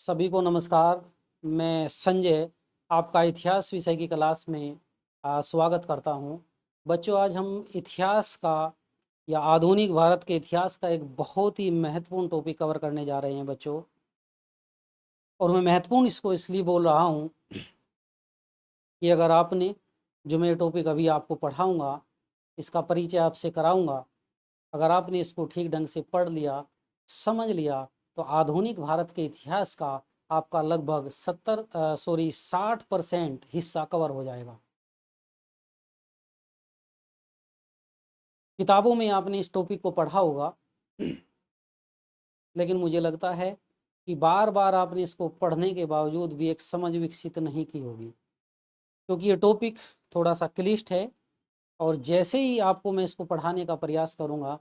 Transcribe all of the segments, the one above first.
सभी को नमस्कार। मैं संजय आपका इतिहास विषय की क्लास में स्वागत करता हूं। बच्चों, आज हम इतिहास का या आधुनिक भारत के इतिहास का एक बहुत ही महत्वपूर्ण टॉपिक कवर करने जा रहे हैं बच्चों। और मैं महत्वपूर्ण इसको इसलिए बोल रहा हूं कि अगर आपने जो मैं टॉपिक अभी आपको पढ़ाऊंगा, इसका परिचय आपसे कराऊंगा, अगर आपने इसको ठीक ढंग से पढ़ लिया, समझ लिया, तो आधुनिक भारत के इतिहास का आपका लगभग 60% हिस्सा कवर हो जाएगा। किताबों में आपने इस टॉपिक को पढ़ा होगा, लेकिन मुझे लगता है कि बार बार आपने इसको पढ़ने के बावजूद भी एक समझ विकसित नहीं की होगी, क्योंकि ये टॉपिक थोड़ा सा क्लिष्ट है। और जैसे ही आपको मैं इसको पढ़ाने का प्रयास करूँगा,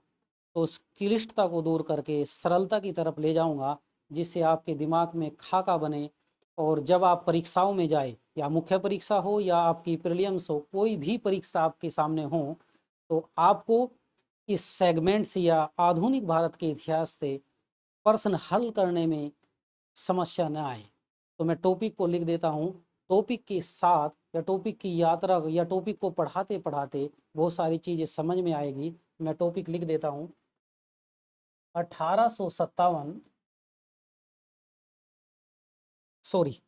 तो उस क्लिष्टता को दूर करके सरलता की तरफ ले जाऊंगा, जिससे आपके दिमाग में खाका बने। और जब आप परीक्षाओं में जाए, या मुख्य परीक्षा हो या आपकी प्रीलिम्स हो, कोई भी परीक्षा आपके सामने हो, तो आपको इस सेगमेंट से या आधुनिक भारत के इतिहास से प्रश्न हल करने में समस्या न आए। तो मैं टॉपिक को लिख देता हूँ। टॉपिक के साथ या टॉपिक की यात्रा या टॉपिक को पढ़ाते पढ़ाते बहुत सारी चीज़ें समझ में आएगी। मैं टॉपिक लिख देता हूँ। 1857 सॉरी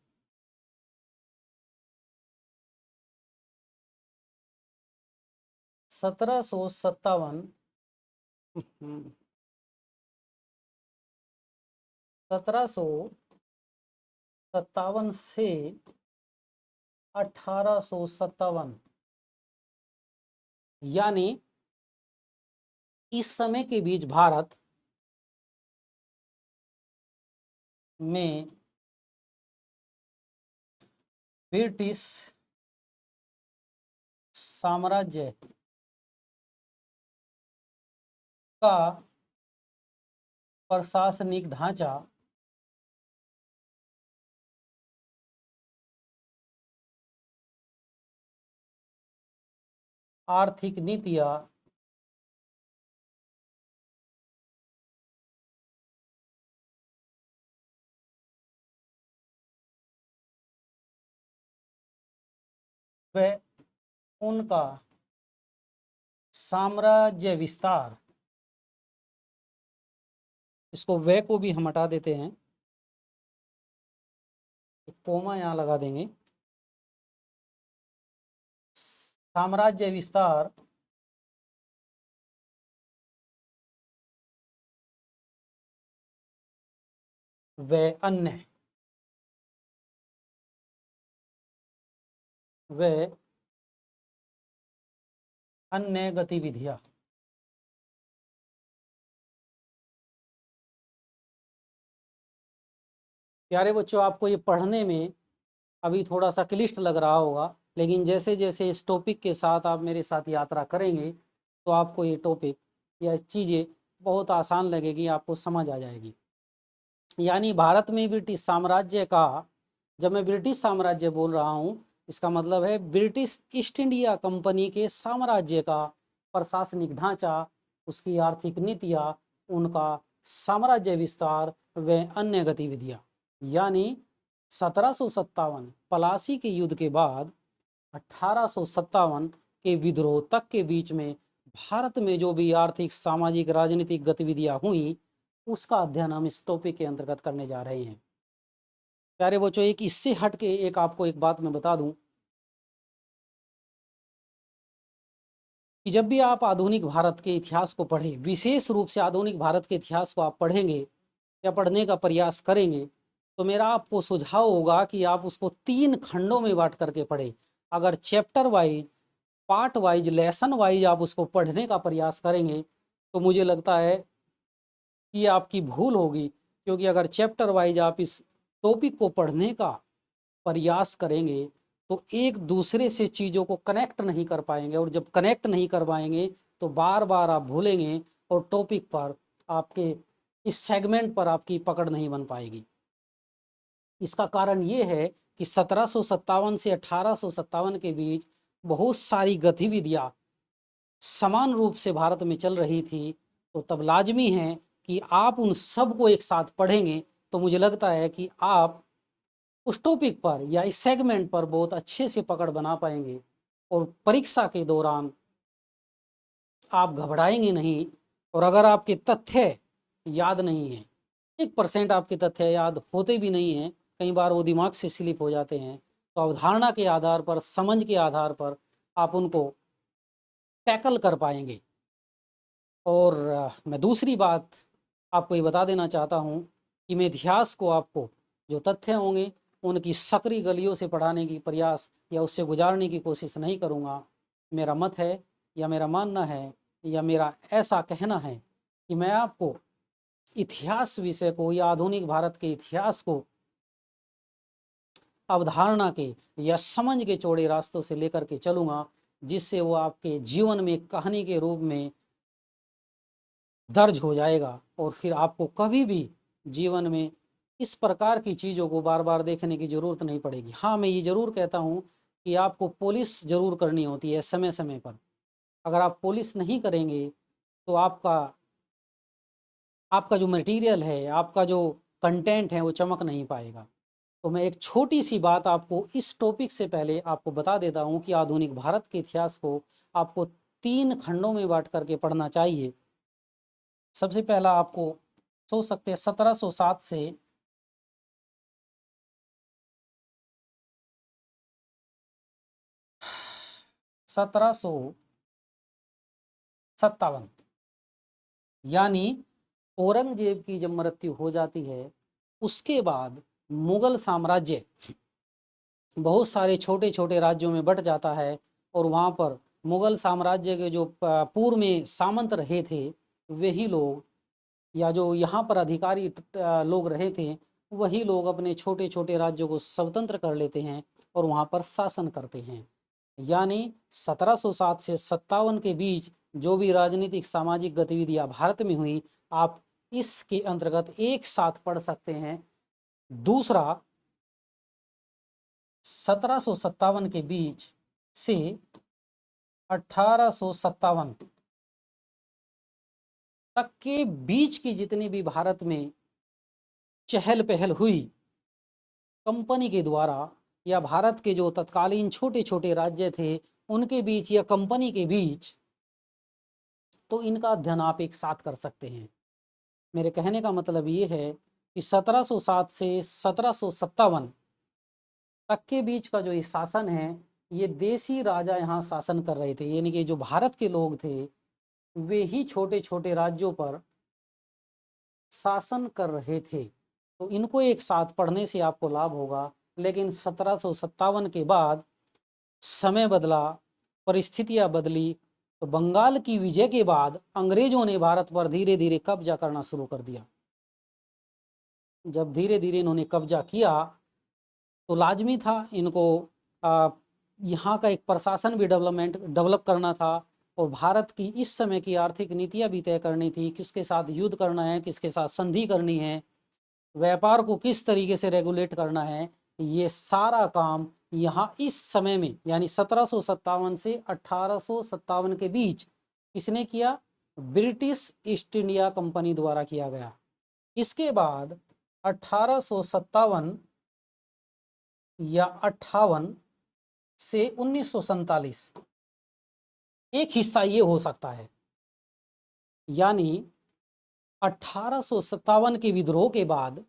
1757 1757 से 1857, यानी इस समय के बीच भारत में ब्रिटिश साम्राज्य का प्रशासनिक ढांचा आर्थिक नीतियां व उनका साम्राज्य विस्तार, इसको वे को भी हम हटा देते हैं, कोमा यहाँ लगा देंगे। साम्राज्य विस्तार व अन्य गतिविधियां। प्यारे बच्चों, आपको ये पढ़ने में अभी थोड़ा सा क्लिष्ट लग रहा होगा, लेकिन जैसे जैसे इस टॉपिक के साथ आप मेरे साथ यात्रा करेंगे, तो आपको ये टॉपिक या चीज़ें बहुत आसान लगेगी, आपको समझ आ जाएगी। यानी भारत में ब्रिटिश साम्राज्य का, जब मैं ब्रिटिश साम्राज्य बोल रहा हूँ, इसका मतलब है ब्रिटिश ईस्ट इंडिया कंपनी के साम्राज्य का प्रशासनिक ढांचा, उसकी आर्थिक नीतियाँ, उनका साम्राज्य विस्तार व अन्य गतिविधियाँ। यानी 1757 पलासी के युद्ध के बाद 1857 के विद्रोह तक के बीच में भारत में जो भी आर्थिक, सामाजिक, राजनीतिक गतिविधियां हुई, उसका अध्ययन हम इस टॉपिक के अंतर्गत करने जा रहे हैं। प्यारे बच्चों, एक इससे हट के एक आपको एक बात मैं बता दूं कि जब भी आप आधुनिक भारत के इतिहास को पढ़ें, विशेष रूप से आधुनिक भारत के इतिहास को आप पढ़ेंगे या पढ़ने का प्रयास करेंगे, तो मेरा आपको सुझाव होगा कि आप उसको 3 खंडों में बांट करके पढ़ें। अगर chapter wise, part wise, lesson wise आप उसको पढ़ने का प्रयास करेंगे, तो मुझे लगता है कि आपकी भूल होगी। क्योंकि अगर चैप्टर वाइज आप इस टॉपिक को पढ़ने का प्रयास करेंगे, तो एक दूसरे से चीज़ों को कनेक्ट नहीं कर पाएंगे, और जब कनेक्ट नहीं कर पाएंगे तो बार बार आप भूलेंगे, और टॉपिक पर आपके इस सेगमेंट पर आपकी पकड़ नहीं बन पाएगी। इसका कारण ये है कि 1757 से 1857 के बीच बहुत सारी गतिविधियां समान रूप से भारत में चल रही थी। तो तब लाजमी है कि आप उन सब को एक साथ पढ़ेंगे, तो मुझे लगता है कि आप उस टॉपिक पर या इस सेगमेंट पर बहुत अच्छे से पकड़ बना पाएंगे और परीक्षा के दौरान आप घबराएंगे नहीं। और अगर आपके तथ्य याद नहीं है, 1% आपके तथ्य याद होते भी नहीं हैं, कई बार वो दिमाग से स्लिप हो जाते हैं, तो अवधारणा के आधार पर, समझ के आधार पर आप उनको टैकल कर पाएंगे। और मैं दूसरी बात आपको ये बता देना चाहता हूँ कि मैं इतिहास को आपको जो तथ्य होंगे उनकी सकरी गलियों से पढ़ाने की प्रयास या उससे गुजारने की कोशिश नहीं करूँगा। मेरा मत है या मेरा मानना है या मेरा ऐसा कहना है कि मैं आपको इतिहास विषय को या आधुनिक भारत के इतिहास को अवधारणा के या समझ के चौड़े रास्तों से लेकर के चलूँगा, जिससे वो आपके जीवन में कहानी के रूप में दर्ज हो जाएगा और फिर आपको कभी भी जीवन में इस प्रकार की चीज़ों को बार बार देखने की ज़रूरत नहीं पड़ेगी। हाँ, मैं ये ज़रूर कहता हूँ कि आपको पॉलिश ज़रूर करनी होती है समय समय पर। अगर आप पॉलिश नहीं करेंगे तो आपका आपका जो मटेरियल है, आपका जो कंटेंट है वो चमक नहीं पाएगा। तो मैं एक छोटी सी बात आपको इस टॉपिक से पहले आपको बता देता हूँ कि आधुनिक भारत के इतिहास को आपको 3 खंडों में बाँट करके पढ़ना चाहिए। सबसे पहला आपको सोच सकते हैं 1707 से 1757, यानी औरंगजेब की जब मृत्यु हो जाती है उसके बाद मुगल साम्राज्य बहुत सारे छोटे छोटे राज्यों में बट जाता है। और वहाँ पर मुगल साम्राज्य के जो पूर्व में सामंत रहे थे वही लोग, या जो यहाँ पर अधिकारी लोग रहे थे, वही लोग अपने छोटे छोटे राज्यों को स्वतंत्र कर लेते हैं और वहाँ पर शासन करते हैं। यानी 1707 से 57 के बीच जो भी राजनीतिक सामाजिक गतिविधियां भारत में हुई, आप इसके अंतर्गत एक साथ पढ़ सकते हैं। दूसरा, 1757 के बीच से 1857 तक के बीच की जितनी भी भारत में चहल पहल हुई कंपनी के द्वारा, या भारत के जो तत्कालीन छोटे छोटे राज्य थे उनके बीच या कंपनी के बीच, तो इनका अध्ययन आप एक साथ कर सकते हैं। मेरे कहने का मतलब ये है कि 1707 से 1757 तक के बीच का जो ये शासन है, ये देसी राजा यहाँ शासन कर रहे थे, यानी कि जो भारत के लोग थे वे ही छोटे छोटे राज्यों पर शासन कर रहे थे। तो इनको एक साथ पढ़ने से आपको लाभ होगा। लेकिन 1757 के बाद समय बदला, परिस्थितियां बदली, तो बंगाल की विजय के बाद अंग्रेजों ने भारत पर धीरे धीरे कब्जा करना शुरू कर दिया। जब धीरे धीरे इन्होंने कब्जा किया तो लाजमी था इनको यहाँ का एक प्रशासन भी डेवलप करना था, और भारत की इस समय की आर्थिक नीतियाँ भी तय करनी थी, किसके साथ युद्ध करना है, किसके साथ संधि करनी है, व्यापार को किस तरीके से रेगुलेट करना है। ये सारा काम यहाँ इस समय में, यानी 1757 से 1857 के बीच किसने किया? ब्रिटिश ईस्ट इंडिया कंपनी द्वारा किया गया। इसके बाद 1857 या 58 से 1947 एक हिस्सा ये हो सकता है, यानी 1857 के विद्रोह के बाद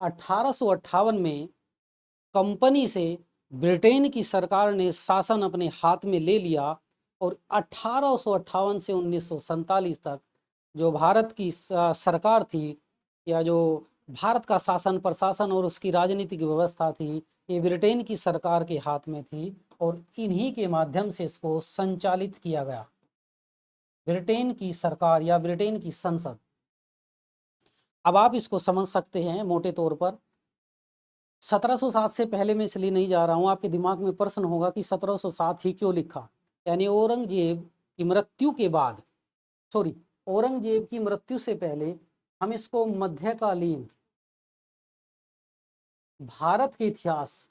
1858 में कंपनी से ब्रिटेन की सरकार ने शासन अपने हाथ में ले लिया, और 1858 से 1947 तक जो भारत की सरकार थी, या जो भारत का शासन प्रशासन और उसकी राजनीतिक व्यवस्था थी, ये ब्रिटेन की सरकार के हाथ में थी, और इन्हीं के माध्यम से इसको संचालित किया गया। ब्रिटेन की सरकार या ब्रिटेन की संसद। अब आप इसको समझ सकते हैं मोटे तौर पर। 1707 से पहले मैं इसलिए नहीं जा रहा हूं, आपके दिमाग में प्रश्न होगा कि 1707 ही क्यों लिखा। यानी औरंगजेब की मृत्यु के बाद, सॉरी, औरंगजेब की मृत्यु से पहले हम इसको मध्यकालीन भारत के इतिहास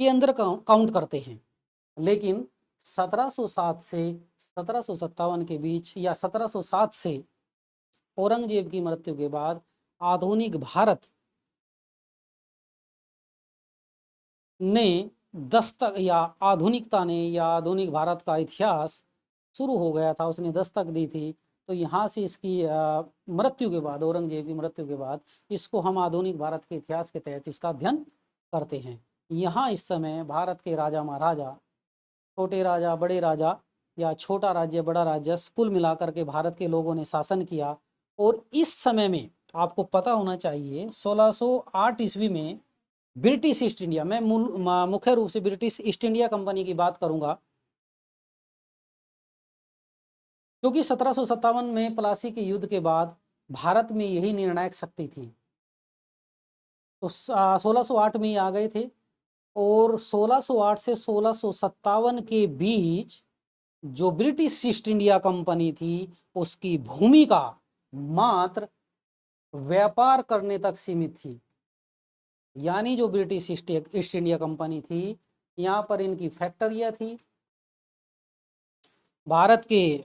के अंदर काउंट करते हैं। लेकिन 1707 से 1757 के बीच, या 1707 से औरंगजेब की मृत्यु के बाद आधुनिक भारत ने दस्तक, या आधुनिकता ने, या आधुनिक भारत का इतिहास शुरू हो गया था, उसने दस्तक दी थी। तो यहाँ से इसकी मृत्यु के बाद, औरंगजेब की मृत्यु के बाद, इसको हम आधुनिक भारत के इतिहास के तहत इसका अध्ययन करते हैं। यहाँ इस समय भारत के राजा महाराजा, छोटे राजा बड़े राजा, या छोटा राज्य बड़ा राज्य, कुल मिलाकर के भारत के लोगों ने शासन किया। और इस समय में आपको पता होना चाहिए 1608 ईस्वी में ब्रिटिश ईस्ट इंडिया, मैं मुख्य रूप से ब्रिटिश ईस्ट इंडिया कंपनी की बात करूंगा, क्योंकि 1757 में प्लासी के युद्ध के बाद भारत में यही निर्णायक शक्ति थी। तो 1608 में ही आ गए थे, और 1608 से 1657 के बीच जो ब्रिटिश ईस्ट इंडिया कंपनी थी, उसकी भूमिका मात्र व्यापार करने तक सीमित थी। यानी जो ब्रिटिश ईस्ट इंडिया कंपनी थी, यहाँ पर इनकी फैक्ट्रियाँ थी, भारत के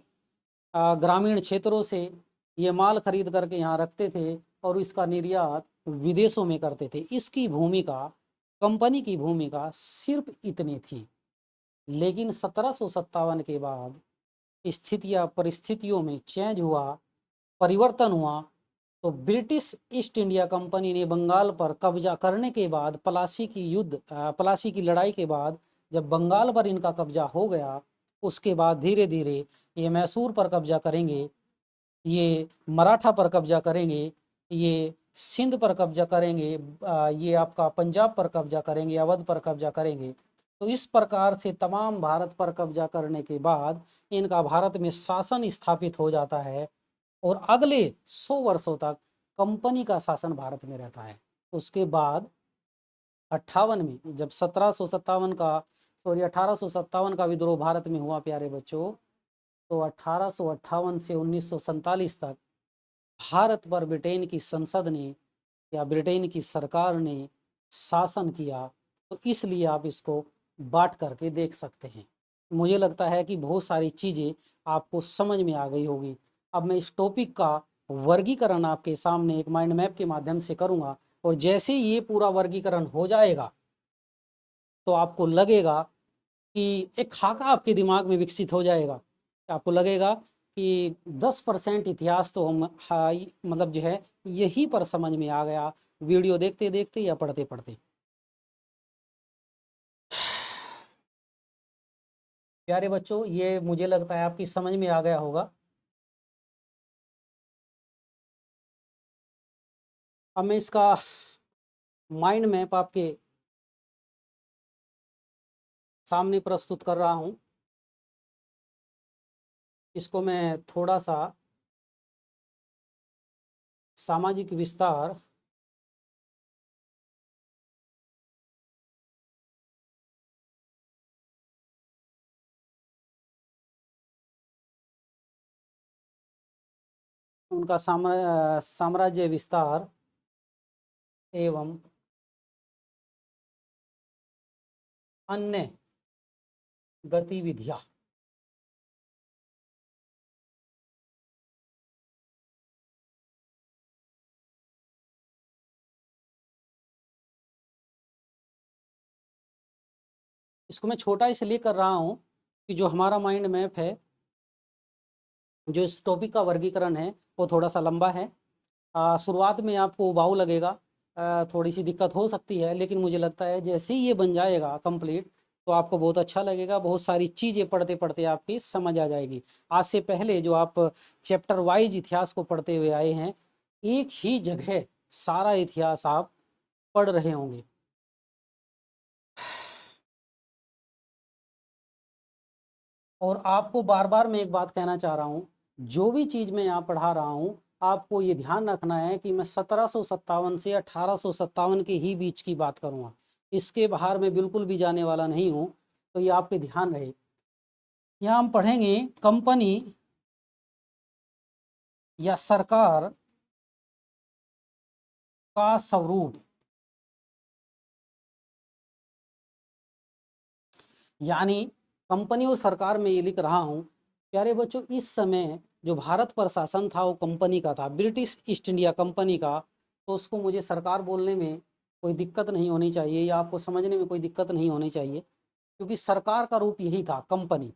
ग्रामीण क्षेत्रों से ये माल खरीद करके यहाँ रखते थे और इसका निर्यात विदेशों में करते थे। इसकी भूमिका, कंपनी की भूमिका सिर्फ इतनी थी। लेकिन 1757 के बाद स्थितियाँ, परिस्थितियों में चेंज हुआ, परिवर्तन हुआ। तो ब्रिटिश ईस्ट इंडिया कंपनी ने बंगाल पर कब्जा करने के बाद, प्लासी की लड़ाई के बाद जब बंगाल पर इनका कब्जा हो गया, उसके बाद धीरे धीरे ये मैसूर पर कब्जा करेंगे, ये मराठा पर कब्जा करेंगे, ये सिंध पर कब्जा करेंगे, ये आपका पंजाब पर कब्जा करेंगे, अवध पर कब्जा करेंगे। तो इस प्रकार से तमाम भारत पर कब्जा करने के बाद इनका भारत में शासन स्थापित हो जाता है, और अगले 100 वर्षों तक कंपनी का शासन भारत में रहता है। उसके बाद 58 में जब 1857 का विद्रोह भारत में हुआ प्यारे बच्चों, तो 1858 से 1947 तक भारत पर ब्रिटेन की संसद ने या ब्रिटेन की सरकार ने शासन किया। तो इसलिए आप इसको बांट करके देख सकते हैं। मुझे लगता है कि बहुत सारी चीज़ें आपको समझ में आ गई होगी। अब मैं इस टॉपिक का वर्गीकरण आपके सामने एक माइंड मैप के माध्यम से करूँगा, और जैसे ये पूरा वर्गीकरण हो जाएगा तो आपको लगेगा कि एक खाका आपके दिमाग में विकसित हो जाएगा। आपको लगेगा कि 10% इतिहास तो हम मतलब जो है यहीं पर समझ में आ गया, वीडियो देखते देखते या पढ़ते पढ़ते। प्यारे बच्चों, ये मुझे लगता है आपकी समझ में आ गया होगा। अब मैं इसका माइंड मैप आपके सामने प्रस्तुत कर रहा हूँ। इसको मैं थोड़ा सा सामाजिक विस्तार, उनका साम्राज्य विस्तार एवं अन्य गतिविधियां, इसको मैं छोटा इसलिए कर रहा हूँ कि जो हमारा माइंड मैप है, जो इस टॉपिक का वर्गीकरण है, वो थोड़ा सा लंबा है। शुरुआत में आपको उबाऊ लगेगा, थोड़ी सी दिक्कत हो सकती है, लेकिन मुझे लगता है जैसे ही ये बन जाएगा कंप्लीट तो आपको बहुत अच्छा लगेगा। बहुत सारी चीज़ें पढ़ते पढ़ते आपकी समझ आ जाएगी। आज से पहले जो आप चैप्टर वाइज इतिहास को पढ़ते हुए आए हैं, एक ही जगह सारा इतिहास आप पढ़ रहे होंगे। और आपको बार बार मैं एक बात कहना चाह रहा हूँ, जो भी चीज़ मैं यहाँ पढ़ा रहा हूँ, आपको ये ध्यान रखना है कि मैं 1757 से 1857 के ही बीच की बात करूँगा। इसके बाहर मैं बिल्कुल भी जाने वाला नहीं हूँ, तो ये आपके ध्यान रहे। यहाँ हम पढ़ेंगे कंपनी या सरकार का स्वरूप। यानी कंपनी और सरकार में ये लिख रहा हूँ प्यारे बच्चों, इस समय जो भारत पर शासन था वो कंपनी का था, ब्रिटिश ईस्ट इंडिया कंपनी का। तो उसको मुझे सरकार बोलने में कोई दिक्कत नहीं होनी चाहिए, या आपको समझने में कोई दिक्कत नहीं होनी चाहिए, क्योंकि सरकार का रूप यही था, कंपनी।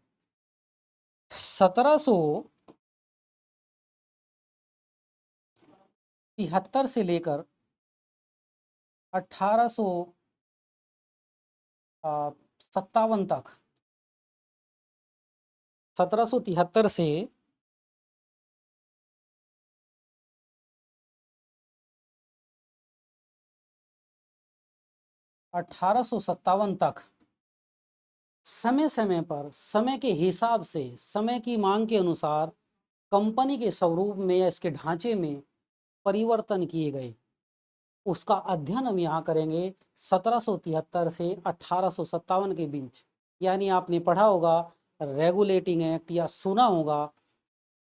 1773 से लेकर 1857 तक, 1773 से 1857 तक समय समय पर, समय के हिसाब से, समय की मांग के अनुसार कंपनी के स्वरूप में या इसके ढांचे में परिवर्तन किए गए। उसका अध्ययन हम यहाँ करेंगे 1773 से 1857 के बीच। यानी आपने पढ़ा होगा रेगुलेटिंग एक्ट, या सुना होगा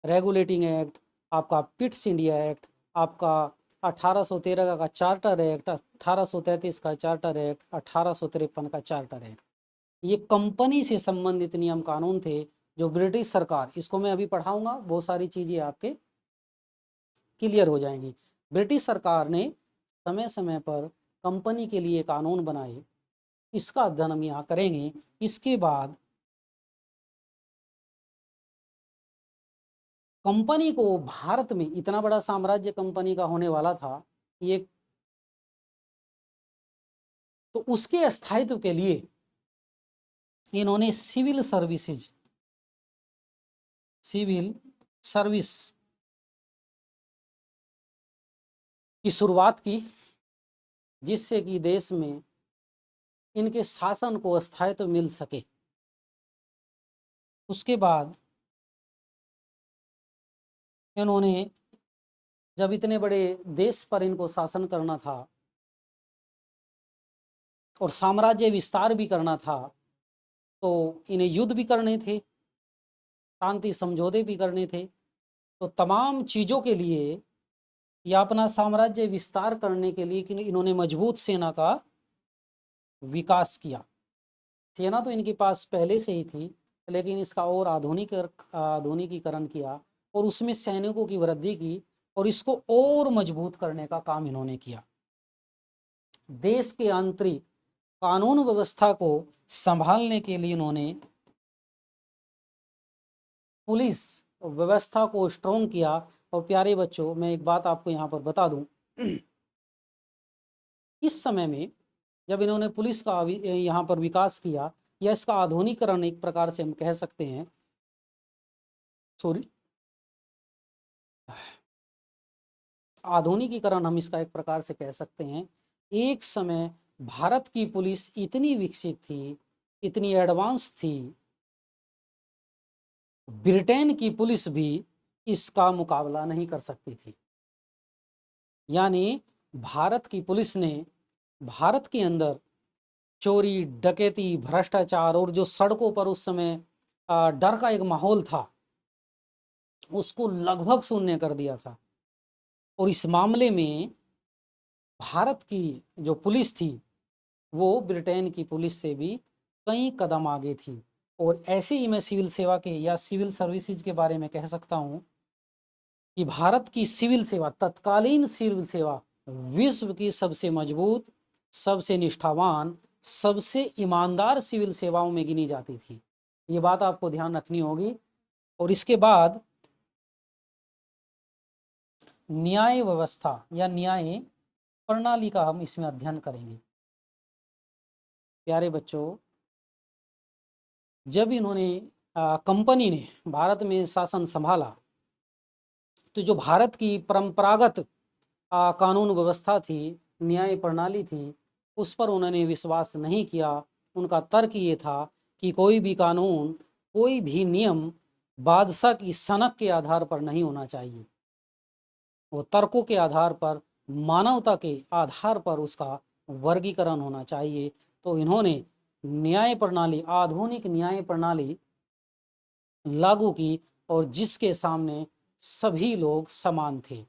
रेगुलेटिंग एक्ट, आपका पिट्स इंडिया एक्ट, आपका 1813 का चार्टर एक्ट, 1833 का चार्टर एक्ट, 1853 का चार्टर एक्ट। ये कंपनी से संबंधित नियम कानून थे जो ब्रिटिश सरकार, इसको मैं अभी पढ़ाऊंगा, बहुत सारी चीजें आपके क्लियर हो जाएंगी। ब्रिटिश सरकार ने समय समय पर कंपनी के लिए कानून बनाए, इसका अध्ययन हम यहाँ करेंगे। इसके बाद कंपनी को भारत में इतना बड़ा साम्राज्य कंपनी का होने वाला था ये, तो उसके स्थायित्व के लिए इन्होंने सिविल सर्विस की शुरुआत की, जिससे कि देश में इनके शासन को स्थायित्व मिल सके। उसके बाद इन्होंने, जब इतने बड़े देश पर इनको शासन करना था और साम्राज्य विस्तार भी करना था, तो इन्हें युद्ध भी करने थे, शांति समझौते भी करने थे। तो तमाम चीज़ों के लिए या अपना साम्राज्य विस्तार करने के लिए इन्होंने मजबूत सेना का विकास किया। सेना तो इनके पास पहले से ही थी, लेकिन इसका और आधुनिकीकरण किया और उसमें सैनिकों की वृद्धि की और इसको और मजबूत करने का काम इन्होंने किया। देश के आंतरिक कानून व्यवस्था को संभालने के लिए इन्होंने पुलिस व्यवस्था को स्ट्रॉन्ग किया। और प्यारे बच्चों, मैं एक बात आपको यहाँ पर बता दूं, इस समय में जब इन्होंने पुलिस का यहाँ पर विकास किया, या इसका आधुनिकीकरण एक प्रकार से हम कह सकते हैं, आधुनिकीकरण हम इसका एक प्रकार से कह सकते हैं। एक समय भारत की पुलिस इतनी विकसित थी, इतनी एडवांस थी, ब्रिटेन की पुलिस भी इसका मुकाबला नहीं कर सकती थी। यानी भारत की पुलिस ने भारत के अंदर चोरी, डकैती, भ्रष्टाचार और जो सड़कों पर उस समय डर का एक माहौल था, उसको लगभग शून्य कर दिया था। और इस मामले में भारत की जो पुलिस थी वो ब्रिटेन की पुलिस से भी कई कदम आगे थी। और ऐसे ही मैं सिविल सेवा के या सिविल सर्विसेज के बारे में कह सकता हूँ कि भारत की सिविल सेवा, तत्कालीन सिविल सेवा विश्व की सबसे मजबूत, सबसे निष्ठावान, सबसे ईमानदार सिविल सेवाओं में गिनी जाती थी। ये बात आपको ध्यान रखनी होगी। और इसके बाद न्याय व्यवस्था या न्याय प्रणाली का हम इसमें अध्ययन करेंगे। प्यारे बच्चों, जब इन्होंने कंपनी ने भारत में शासन संभाला, तो जो भारत की परंपरागत कानून व्यवस्था थी, न्याय प्रणाली थी, उस पर उन्होंने विश्वास नहीं किया। उनका तर्क ये था कि कोई भी कानून, कोई भी नियम बादशाह की सनक के आधार पर नहीं होना चाहिए, वो तर्कों के आधार पर, मानवता के आधार पर उसका वर्गीकरण होना चाहिए। तो इन्होंने न्याय प्रणाली, आधुनिक न्याय प्रणाली लागू की, और जिसके सामने सभी लोग समान थे।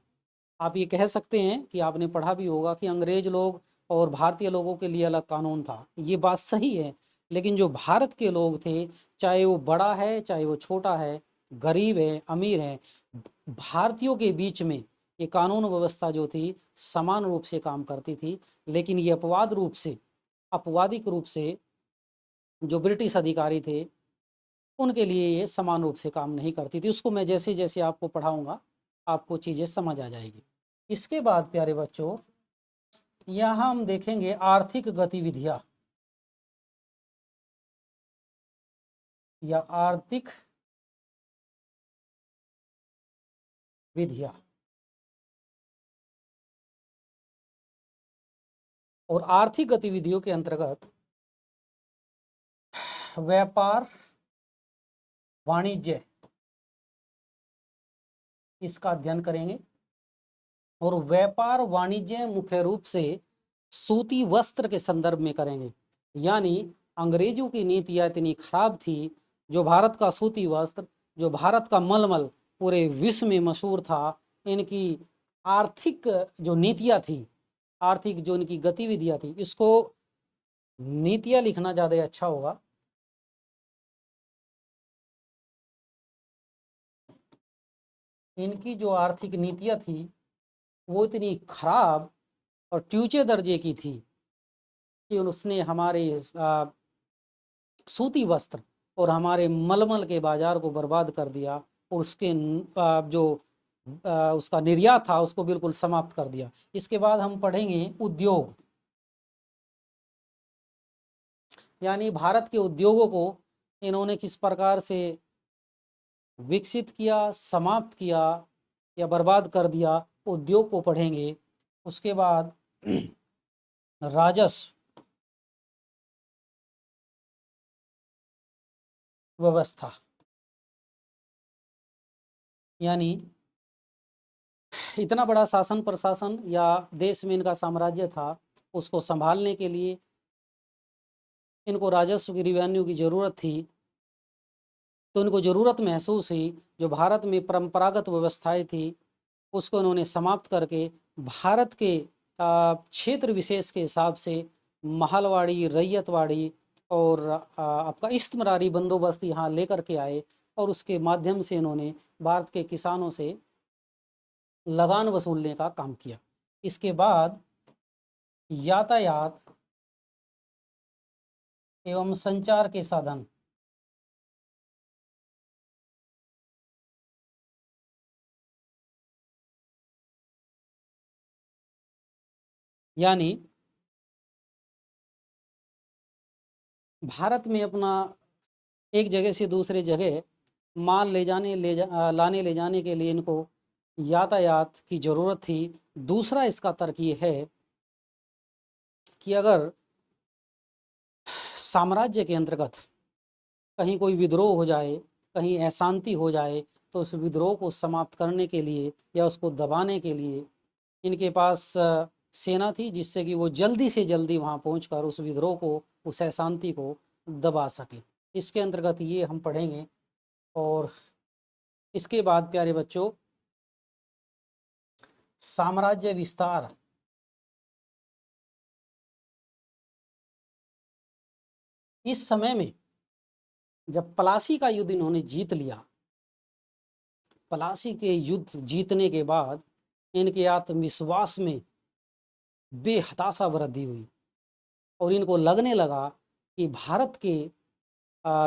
आप ये कह सकते हैं कि आपने पढ़ा भी होगा कि अंग्रेज लोग और भारतीय लोगों के लिए अलग कानून था, ये बात सही है। लेकिन जो भारत के लोग थे, चाहे वो बड़ा है चाहे वो छोटा है, गरीब है अमीर है, भारतीयों के बीच में ये कानून व्यवस्था जो थी समान रूप से काम करती थी, लेकिन ये अपवादिक रूप से जो ब्रिटिश अधिकारी थे उनके लिए ये समान रूप से काम नहीं करती थी। उसको मैं जैसे जैसे आपको पढ़ाऊंगा आपको चीज़ें समझ आ जाएगी। इसके बाद प्यारे बच्चों यहाँ हम देखेंगे आर्थिक गतिविधियाँ या आर्थिक विधियाँ। और आर्थिक गतिविधियों के अंतर्गत व्यापार वाणिज्य इसका अध्ययन करेंगे। और व्यापार वाणिज्य मुख्य रूप से सूती वस्त्र के संदर्भ में करेंगे। यानी अंग्रेजों की नीतियाँ इतनी खराब थी, जो भारत का सूती वस्त्र, जो भारत का मलमल पूरे विश्व में मशहूर था, इनकी आर्थिक जो नीतियाँ थी, आर्थिक जो इनकी गतिविधियाँ थी, इसको नीतियाँ लिखना ज़्यादा अच्छा होगा। इनकी जो आर्थिक नीतियाँ थी वो इतनी खराब और ट्यूचे दर्जे की थी कि उसने हमारे सूती वस्त्र और हमारे मलमल के बाजार को बर्बाद कर दिया और उसके जो उसका निर्यात था उसको बिल्कुल समाप्त कर दिया। इसके बाद हम पढ़ेंगे उद्योग, यानी भारत के उद्योगों को इन्होंने किस प्रकार से विकसित किया, समाप्त किया या बर्बाद कर दिया, उद्योग को पढ़ेंगे। उसके बाद राजस्व व्यवस्था, यानी इतना बड़ा शासन प्रशासन या देश में इनका साम्राज्य था, उसको संभालने के लिए इनको राजस्व की, रिवेन्यू की ज़रूरत थी। तो इनको ज़रूरत महसूस हुई, जो भारत में परंपरागत व्यवस्थाएं थी उसको इन्होंने समाप्त करके भारत के क्षेत्र विशेष के हिसाब से महलवाड़ी, रैयतवाड़ी और आपका इस्तिमरारी बंदोबस्त यहाँ लेकर के आए और उसके माध्यम से इन्होंने भारत के किसानों से लगान वसूलने का काम किया। इसके बाद यातायात एवं संचार के साधन, यानी भारत में अपना एक जगह से दूसरे जगह माल लाने ले जाने के लिए इनको यातायात की ज़रूरत थी। दूसरा इसका तर्क ये है कि अगर साम्राज्य के अंतर्गत कहीं कोई विद्रोह हो जाए, कहीं अशांति हो जाए, तो उस विद्रोह को समाप्त करने के लिए या उसको दबाने के लिए इनके पास सेना थी, जिससे कि वो जल्दी से जल्दी वहाँ पहुँचकर उस विद्रोह को, उस अशांति को दबा सके। इसके अंतर्गत ये हम पढ़ेंगे। और इसके बाद प्यारे बच्चों साम्राज्य विस्तार, इस समय में जब प्लासी का युद्ध इन्होंने जीत लिया, प्लासी के युद्ध जीतने के बाद इनके आत्मविश्वास में बेहताशा वृद्धि हुई और इनको लगने लगा कि भारत के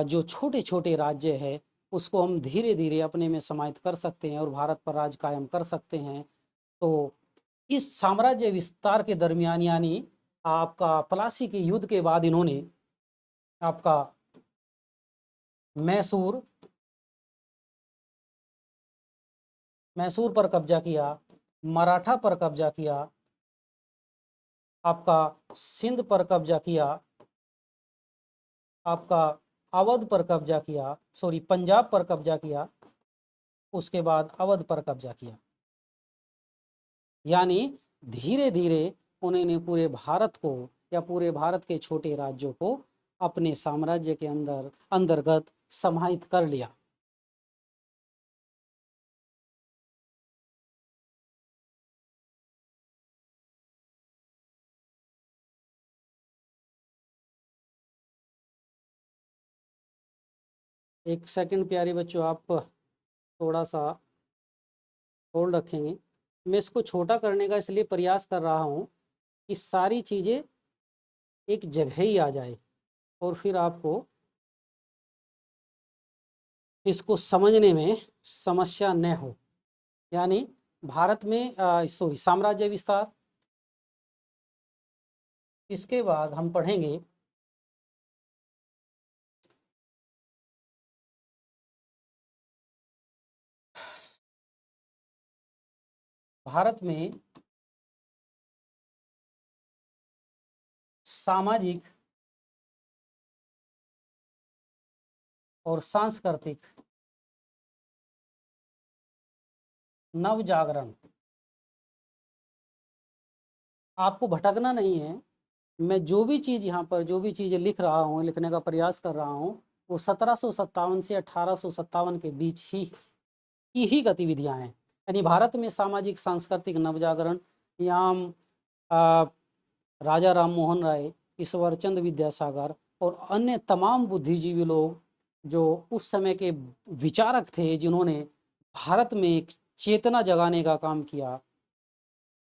जो छोटे छोटे राज्य है उसको हम धीरे धीरे अपने में समाहित कर सकते हैं और भारत पर राज कायम कर सकते हैं। तो इस साम्राज्य विस्तार के दरमियान, यानी आपका प्लासी के युद्ध के बाद, इन्होंने आपका मैसूर मैसूर पर कब्जा किया, मराठा पर कब्जा किया, आपका सिंध पर कब्जा किया, आपका अवध पर कब्जा किया, सॉरी पंजाब पर कब्जा किया, उसके बाद अवध पर कब्जा किया। यानी धीरे धीरे उन्होंने पूरे भारत को या पूरे भारत के छोटे राज्यों को अपने साम्राज्य के अंतर्गत समाहित कर लिया। एक सेकंड प्यारे बच्चों, आप थोड़ा सा होल्ड रखेंगे। मैं इसको छोटा करने का इसलिए प्रयास कर रहा हूँ कि सारी चीज़ें एक जगह ही आ जाए और फिर आपको इसको समझने में समस्या न हो। यानी भारत में साम्राज्य विस्तार, इसके बाद हम पढ़ेंगे भारत में सामाजिक और सांस्कृतिक नवजागरण। आपको भटकना नहीं है, मैं जो भी चीज़ यहाँ पर जो भी चीज़ें लिख रहा हूँ, लिखने का प्रयास कर रहा हूँ, वो 1757 से 1857 के बीच की ही गतिविधियाँ हैं। यानी भारत में सामाजिक सांस्कृतिक नवजागरण, यहाँ राजा राम मोहन राय, ईश्वरचंद विद्यासागर और अन्य तमाम बुद्धिजीवी लोग जो उस समय के विचारक थे, जिन्होंने भारत में एक चेतना जगाने का काम किया,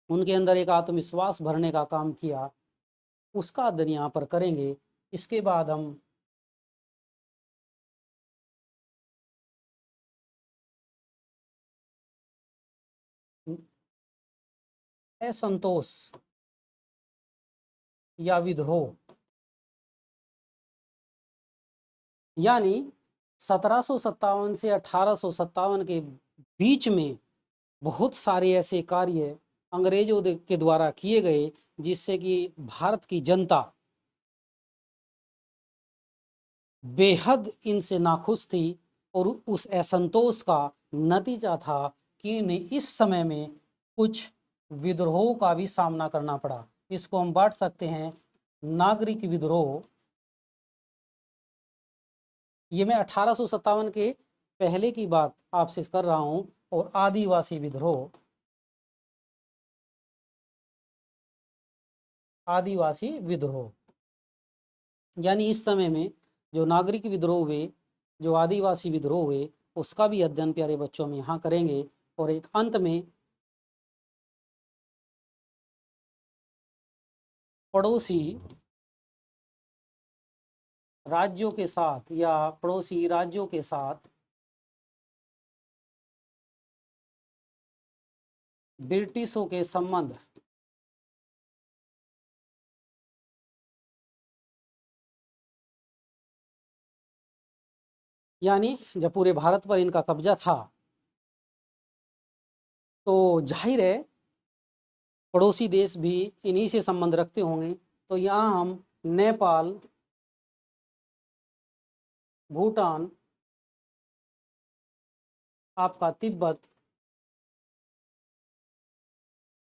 उनके अंदर एक आत्मविश्वास भरने का काम किया, उसका अध्ययन यहाँ पर करेंगे। इसके बाद हम असंतोष या विद्रोह, यानी 1757 से 1857 के बीच में बहुत सारे ऐसे कार्य अंग्रेजों के द्वारा किए गए, जिससे कि भारत की जनता बेहद इनसे नाखुश थी। और उस असंतोष का नतीजा था कि इन्हें इस समय में कुछ विद्रोहों का भी सामना करना पड़ा। इसको हम बांट सकते हैं नागरिक विद्रोह, ये मैं 1857 के पहले की बात आपसे कर रहा हूं, और आदिवासी विद्रोह, आदिवासी विद्रोह, यानी इस समय में जो नागरिक विद्रोह हुए, जो आदिवासी विद्रोह हुए, उसका भी अध्ययन प्यारे बच्चों में यहाँ करेंगे। और एक अंत में पड़ोसी राज्यों के साथ या पड़ोसी राज्यों के साथ ब्रिटिशों के संबंध, यानी जब पूरे भारत पर इनका कब्जा था, तो जाहिर है पड़ोसी देश भी इन्हीं से संबंध रखते होंगे। तो यहाँ हम नेपाल, भूटान, आपका तिब्बत,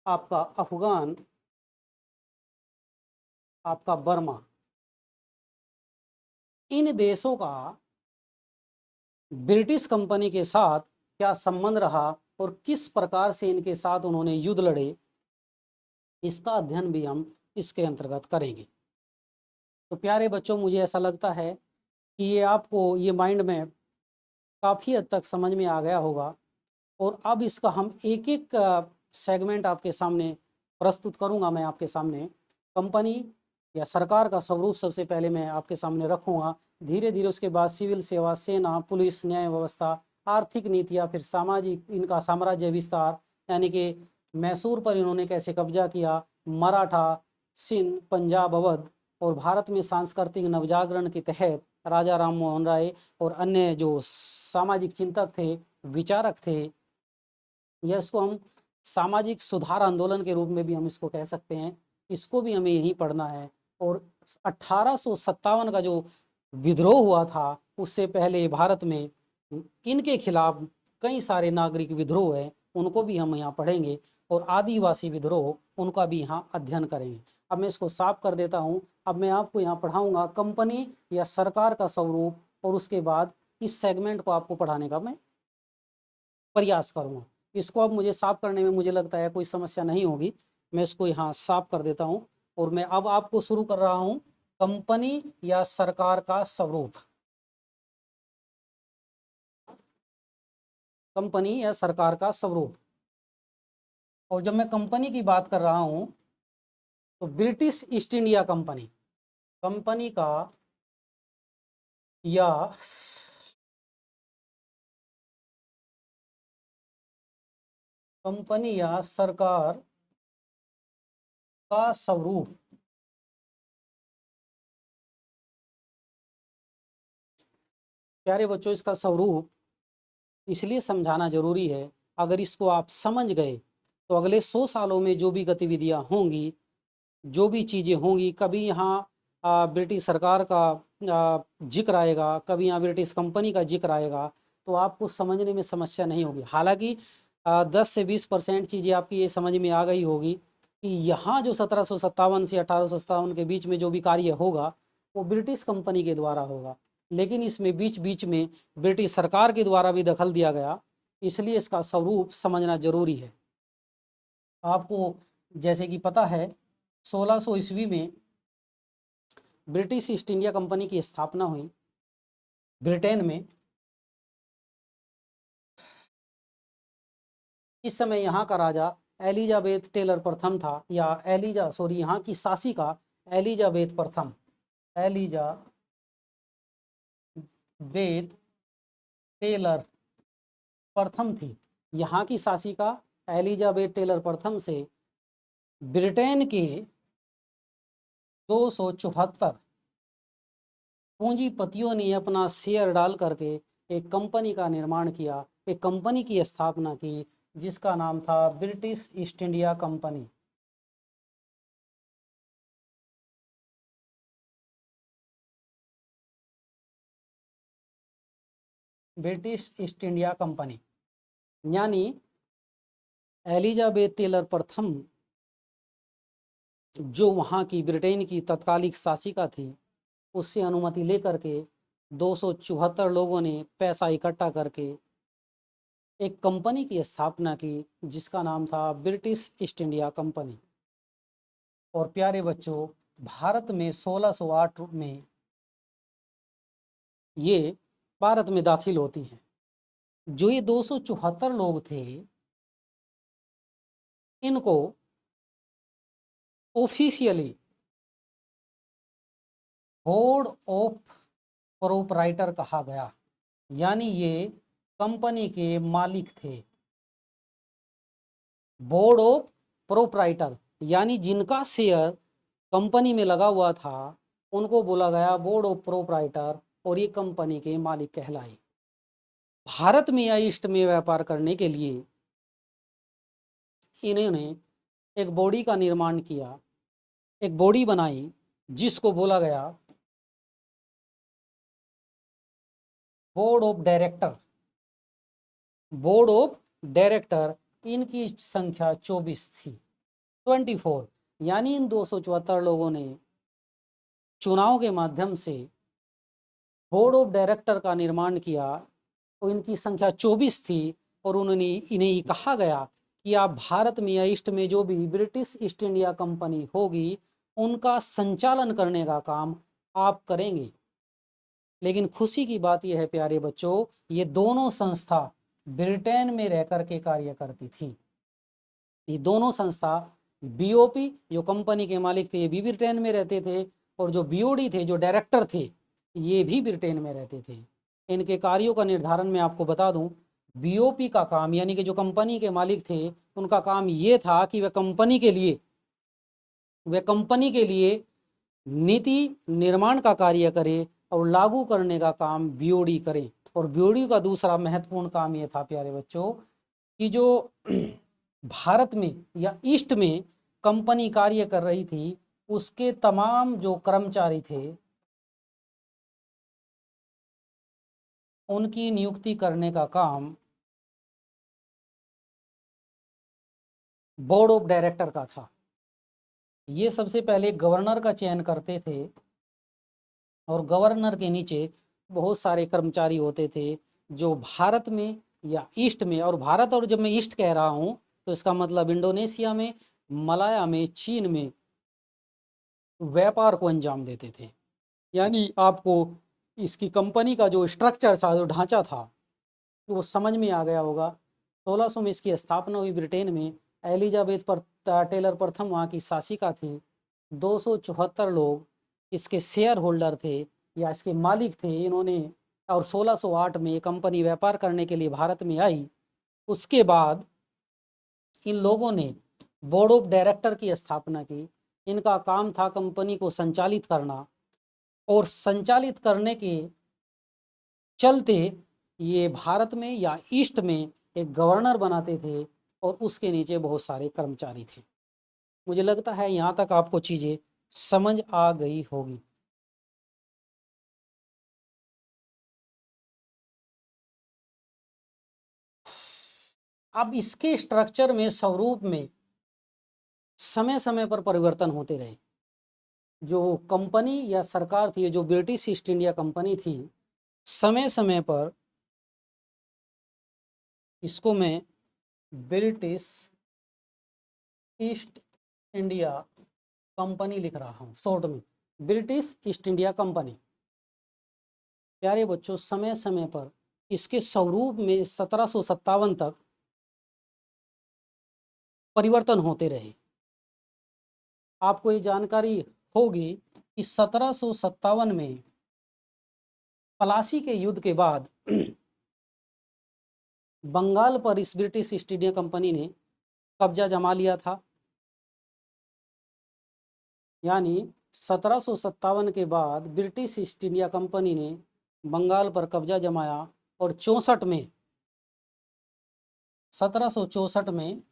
आपका अफगान, आपका बर्मा, इन देशों का ब्रिटिश कंपनी के साथ क्या संबंध रहा और किस प्रकार से इनके साथ उन्होंने युद्ध लड़े, इसका अध्ययन भी हम इसके अंतर्गत करेंगे। तो प्यारे बच्चों, मुझे ऐसा लगता है कि ये आपको ये माइंड में काफ़ी हद तक समझ में आ गया होगा। और अब इसका हम एक एक सेगमेंट आपके सामने प्रस्तुत करूंगा। मैं आपके सामने कंपनी या सरकार का स्वरूप सबसे पहले मैं आपके सामने रखूंगा। धीरे धीरे उसके बाद सिविल सेवा, सेना, पुलिस, न्याय व्यवस्था, आर्थिक नीतियाँ, फिर सामाजिक, इनका साम्राज्य विस्तार, यानी कि मैसूर पर इन्होंने कैसे कब्जा किया, मराठा, सिंध, पंजाब, अवध, और भारत में सांस्कृतिक नवजागरण के तहत राजा राम मोहन राय और अन्य जो सामाजिक चिंतक थे, विचारक थे, या इसको हम सामाजिक सुधार आंदोलन के रूप में भी हम इसको कह सकते हैं, इसको भी हमें यही पढ़ना है। और 1857 का जो विद्रोह हुआ था, उससे पहले भारत में इनके खिलाफ कई सारे नागरिक विद्रोह हैं, उनको भी हम यहाँ पढ़ेंगे। और आदिवासी विद्रोह, उनका भी यहाँ अध्ययन करेंगे। अब मैं इसको साफ कर देता हूँ। अब मैं आपको यहाँ पढ़ाऊँगा कंपनी या सरकार का स्वरूप, और उसके बाद इस सेगमेंट को आपको पढ़ाने का मैं प्रयास करूँगा। इसको अब मुझे साफ करने में मुझे लगता है कोई समस्या नहीं होगी। मैं इसको यहाँ साफ कर देता हूँ, और मैं अब आपको शुरू कर रहा हूँ कंपनी या सरकार का स्वरूप। कंपनी या सरकार का स्वरूप, और जब मैं कंपनी की बात कर रहा हूं तो British east India company, company का या कंपनी या सरकार का स्वरूप, प्यारे बच्चों इसका स्वरूप इसलिए समझाना जरूरी है, अगर इसको आप समझ गए तो अगले 100 सालों में जो भी गतिविधियां होंगी, जो भी चीज़ें होंगी, कभी यहाँ ब्रिटिश सरकार का जिक्र आएगा, कभी यहाँ ब्रिटिश कंपनी का जिक्र आएगा, तो आपको समझने में समस्या नहीं होगी। हालांकि 10 से 20% चीज़ें आपकी ये समझ में आ गई होगी कि यहाँ जो 1757 से 1857 के बीच में जो भी कार्य होगा वो ब्रिटिश कंपनी के द्वारा होगा, लेकिन इसमें बीच बीच में ब्रिटिश सरकार के द्वारा भी दखल दिया गया, इसलिए इसका स्वरूप समझना जरूरी है। आपको जैसे कि पता है 1600 ईस्वी में ब्रिटिश ईस्ट इंडिया कंपनी की स्थापना हुई ब्रिटेन में। इस समय यहाँ का राजा एलिजाबेथ टेलर प्रथम था, या यहाँ की शासिका एलिजाबेथ प्रथम, एलिजाबेथ टेलर प्रथम थी। यहाँ की शासिका एलिजाबेथ टेलर प्रथम से ब्रिटेन के 274 पूंजीपतियों ने अपना शेयर डाल करके एक कंपनी का निर्माण किया, एक कंपनी की स्थापना की जिसका नाम था British east India company. British east India company यानी एलिजाबेथ टेलर प्रथम जो वहाँ की ब्रिटेन की तत्कालिक शासिका थी, उससे अनुमति लेकर के 274 लोगों ने पैसा इकट्ठा करके एक कंपनी की स्थापना की जिसका नाम था ब्रिटिश ईस्ट इंडिया कंपनी। और प्यारे बच्चों, भारत में 1608 में ये भारत में दाखिल होती हैं। जो ये 274 लोग थे, इनको ऑफिशियली बोर्ड ऑफ प्रोपराइटर कहा गया, यानी ये कंपनी के मालिक थे। बोर्ड ऑफ प्रोपराइटर यानी जिनका शेयर कंपनी में लगा हुआ था, उनको बोला गया बोर्ड ऑफ प्रोपराइटर, और ये कंपनी के मालिक कहलाए। भारत में या ईस्ट में व्यापार करने के लिए इन्होंने एक बॉडी का निर्माण किया, एक बॉडी बनाई जिसको बोला गया board of director. Board of director, इनकी संख्या 24 थी, 24, यानी इन 274 लोगों ने चुनाव के माध्यम से बोर्ड ऑफ डायरेक्टर का निर्माण किया, तो इनकी संख्या 24 थी, और इन्हें कहा गया कि आप भारत में या ईस्ट में जो भी ब्रिटिश ईस्ट इंडिया कंपनी होगी उनका संचालन करने का काम आप करेंगे। लेकिन खुशी की बात यह है प्यारे बच्चों, ये दोनों संस्था ब्रिटेन में रह कर के कार्य करती थी। ये दोनों संस्था, बीओपी जो कंपनी के मालिक थे ये भी ब्रिटेन में रहते थे, और जो बीओडी थे जो डायरेक्टर थे ये भी ब्रिटेन में रहते थे। इनके कार्यों का निर्धारण मैं आपको बता दूं, बीओपी का काम यानी कि जो कंपनी के मालिक थे उनका काम ये था कि वे कंपनी के लिए नीति निर्माण का कार्य करे और लागू करने का काम बीओडी करे। और बीओडी का दूसरा महत्वपूर्ण काम ये था प्यारे बच्चों कि जो भारत में या ईस्ट में कंपनी कार्य कर रही थी उसके तमाम जो कर्मचारी थे उनकी नियुक्ति करने का काम बोर्ड ऑफ डायरेक्टर का था। ये सबसे पहले गवर्नर का चयन करते थे, और गवर्नर के नीचे बहुत सारे कर्मचारी होते थे जो भारत में या ईस्ट में, और भारत, और जब मैं ईस्ट कह रहा हूँ तो इसका मतलब इंडोनेशिया में, मलाया में, चीन में व्यापार को अंजाम देते थे। यानी आपको इसकी कंपनी का जो स्ट्रक्चर था, जो ढांचा था, तो वो समझ में आ गया होगा। 1600 में इसकी स्थापना हुई ब्रिटेन में, एलिजाबेथ टेलर प्रथम वहाँ की शासिका थी। 274 लोग इसके शेयर होल्डर थे या इसके मालिक थे। इन्होंने और 1608 में ये कंपनी व्यापार करने के लिए भारत में आई। उसके बाद इन लोगों ने बोर्ड ऑफ डायरेक्टर की स्थापना की। इनका काम था कंपनी को संचालित करना, और संचालित करने के चलते ये भारत में या ईस्ट में एक गवर्नर बनाते थे और उसके नीचे बहुत सारे कर्मचारी थे। मुझे लगता है यहाँ तक आपको चीज़ें समझ आ गई होगी। अब इसके स्ट्रक्चर में, स्वरूप में समय समय पर परिवर्तन होते रहे। जो कंपनी या सरकार थी, जो ब्रिटिश ईस्ट इंडिया कंपनी थी, समय समय पर, इसको मैं ब्रिटिश ईस्ट इंडिया कंपनी लिख रहा हूँ शॉर्ट में, ब्रिटिश ईस्ट इंडिया कंपनी। प्यारे बच्चों, समय समय पर इसके स्वरूप में 1757 तक परिवर्तन होते रहे। आपको ये जानकारी होगी कि 1757 में पलासी के युद्ध के बाद बंगाल पर इस ब्रिटिश ईस्ट इंडिया कंपनी ने कब्जा जमा लिया था। यानी 1757 के बाद ब्रिटिश ईस्ट इंडिया कंपनी ने बंगाल पर कब्जा जमाया और 64 में 1764 में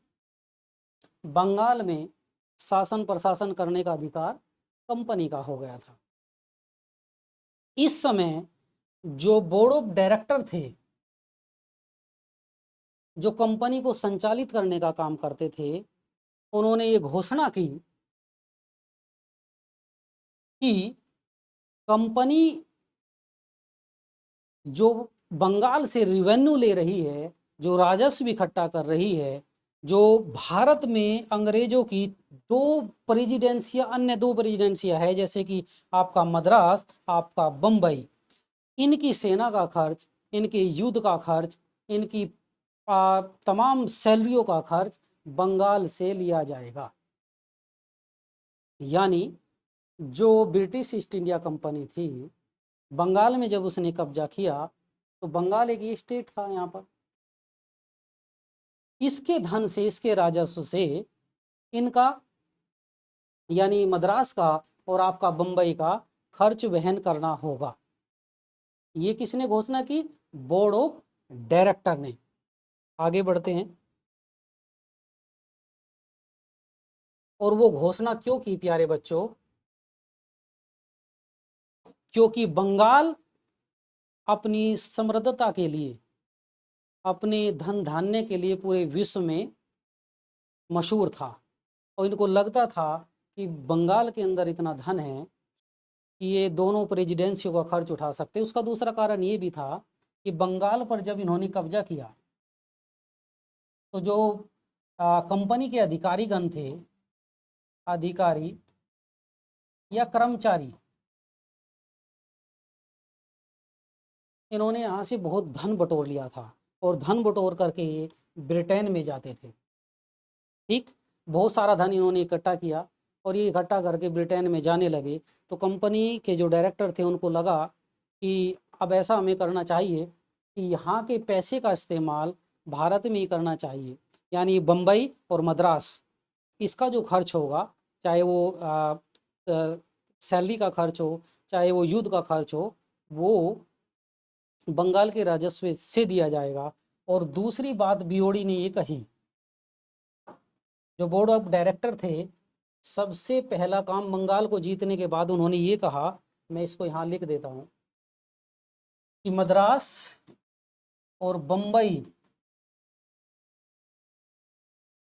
बंगाल में शासन प्रशासन करने का अधिकार कंपनी का हो गया था। इस समय जो बोर्ड ऑफ डायरेक्टर थे, जो कंपनी को संचालित करने का काम करते थे, उन्होंने ये घोषणा की कि कंपनी जो बंगाल से रिवेन्यू ले रही है, जो राजस्व इकट्ठा कर रही है, जो भारत में अंग्रेजों की अन्य दो प्रेसिडेंसियां है, जैसे कि आपका मद्रास, आपका बम्बई, इनकी सेना का खर्च, इनके युद्ध का खर्च, इनकी तमाम सैलरियों का खर्च बंगाल से लिया जाएगा। यानी जो ब्रिटिश ईस्ट इंडिया कंपनी थी, बंगाल में जब उसने कब्जा किया तो बंगाल एक स्टेट था। यहाँ पर इसके धन से, इसके राजस्व से इनका, यानी मद्रास का और आपका बंबई का खर्च वहन करना होगा। ये किसने घोषणा की? बोर्ड ऑफ डायरेक्टर ने। आगे बढ़ते हैं। और वो घोषणा क्यों की प्यारे बच्चों? क्योंकि बंगाल अपनी समृद्धता के लिए, अपने धन धान्य के लिए पूरे विश्व में मशहूर था। और इनको लगता था कि बंगाल के अंदर इतना धन है कि ये दोनों प्रेसिडेंसियों का खर्च उठा सकते। उसका दूसरा कारण ये भी था कि बंगाल पर जब इन्होंने कब्जा किया तो जो कंपनी के अधिकारीगण थे, अधिकारी या कर्मचारी, इन्होंने यहाँ से बहुत धन बटोर लिया था और धन बटोर करके ये ब्रिटेन में जाते थे। ठीक, बहुत सारा धन इन्होंने इकट्ठा किया और ये इकट्ठा करके ब्रिटेन में जाने लगे। तो कंपनी के जो डायरेक्टर थे, उनको लगा कि अब ऐसा हमें करना चाहिए कि यहाँ के पैसे का इस्तेमाल भारत में ही करना चाहिए। यानी बम्बई और मद्रास, इसका जो खर्च होगा, चाहे वो सैलरी का खर्च हो, चाहे वो युद्ध का खर्च हो, वो बंगाल के राजस्व से दिया जाएगा। और दूसरी बात बीओडी ने ये कही, जो बोर्ड ऑफ डायरेक्टर थे, सबसे पहला काम बंगाल को जीतने के बाद उन्होंने ये कहा, मैं इसको यहाँ लिख देता हूँ, कि मद्रास और बम्बई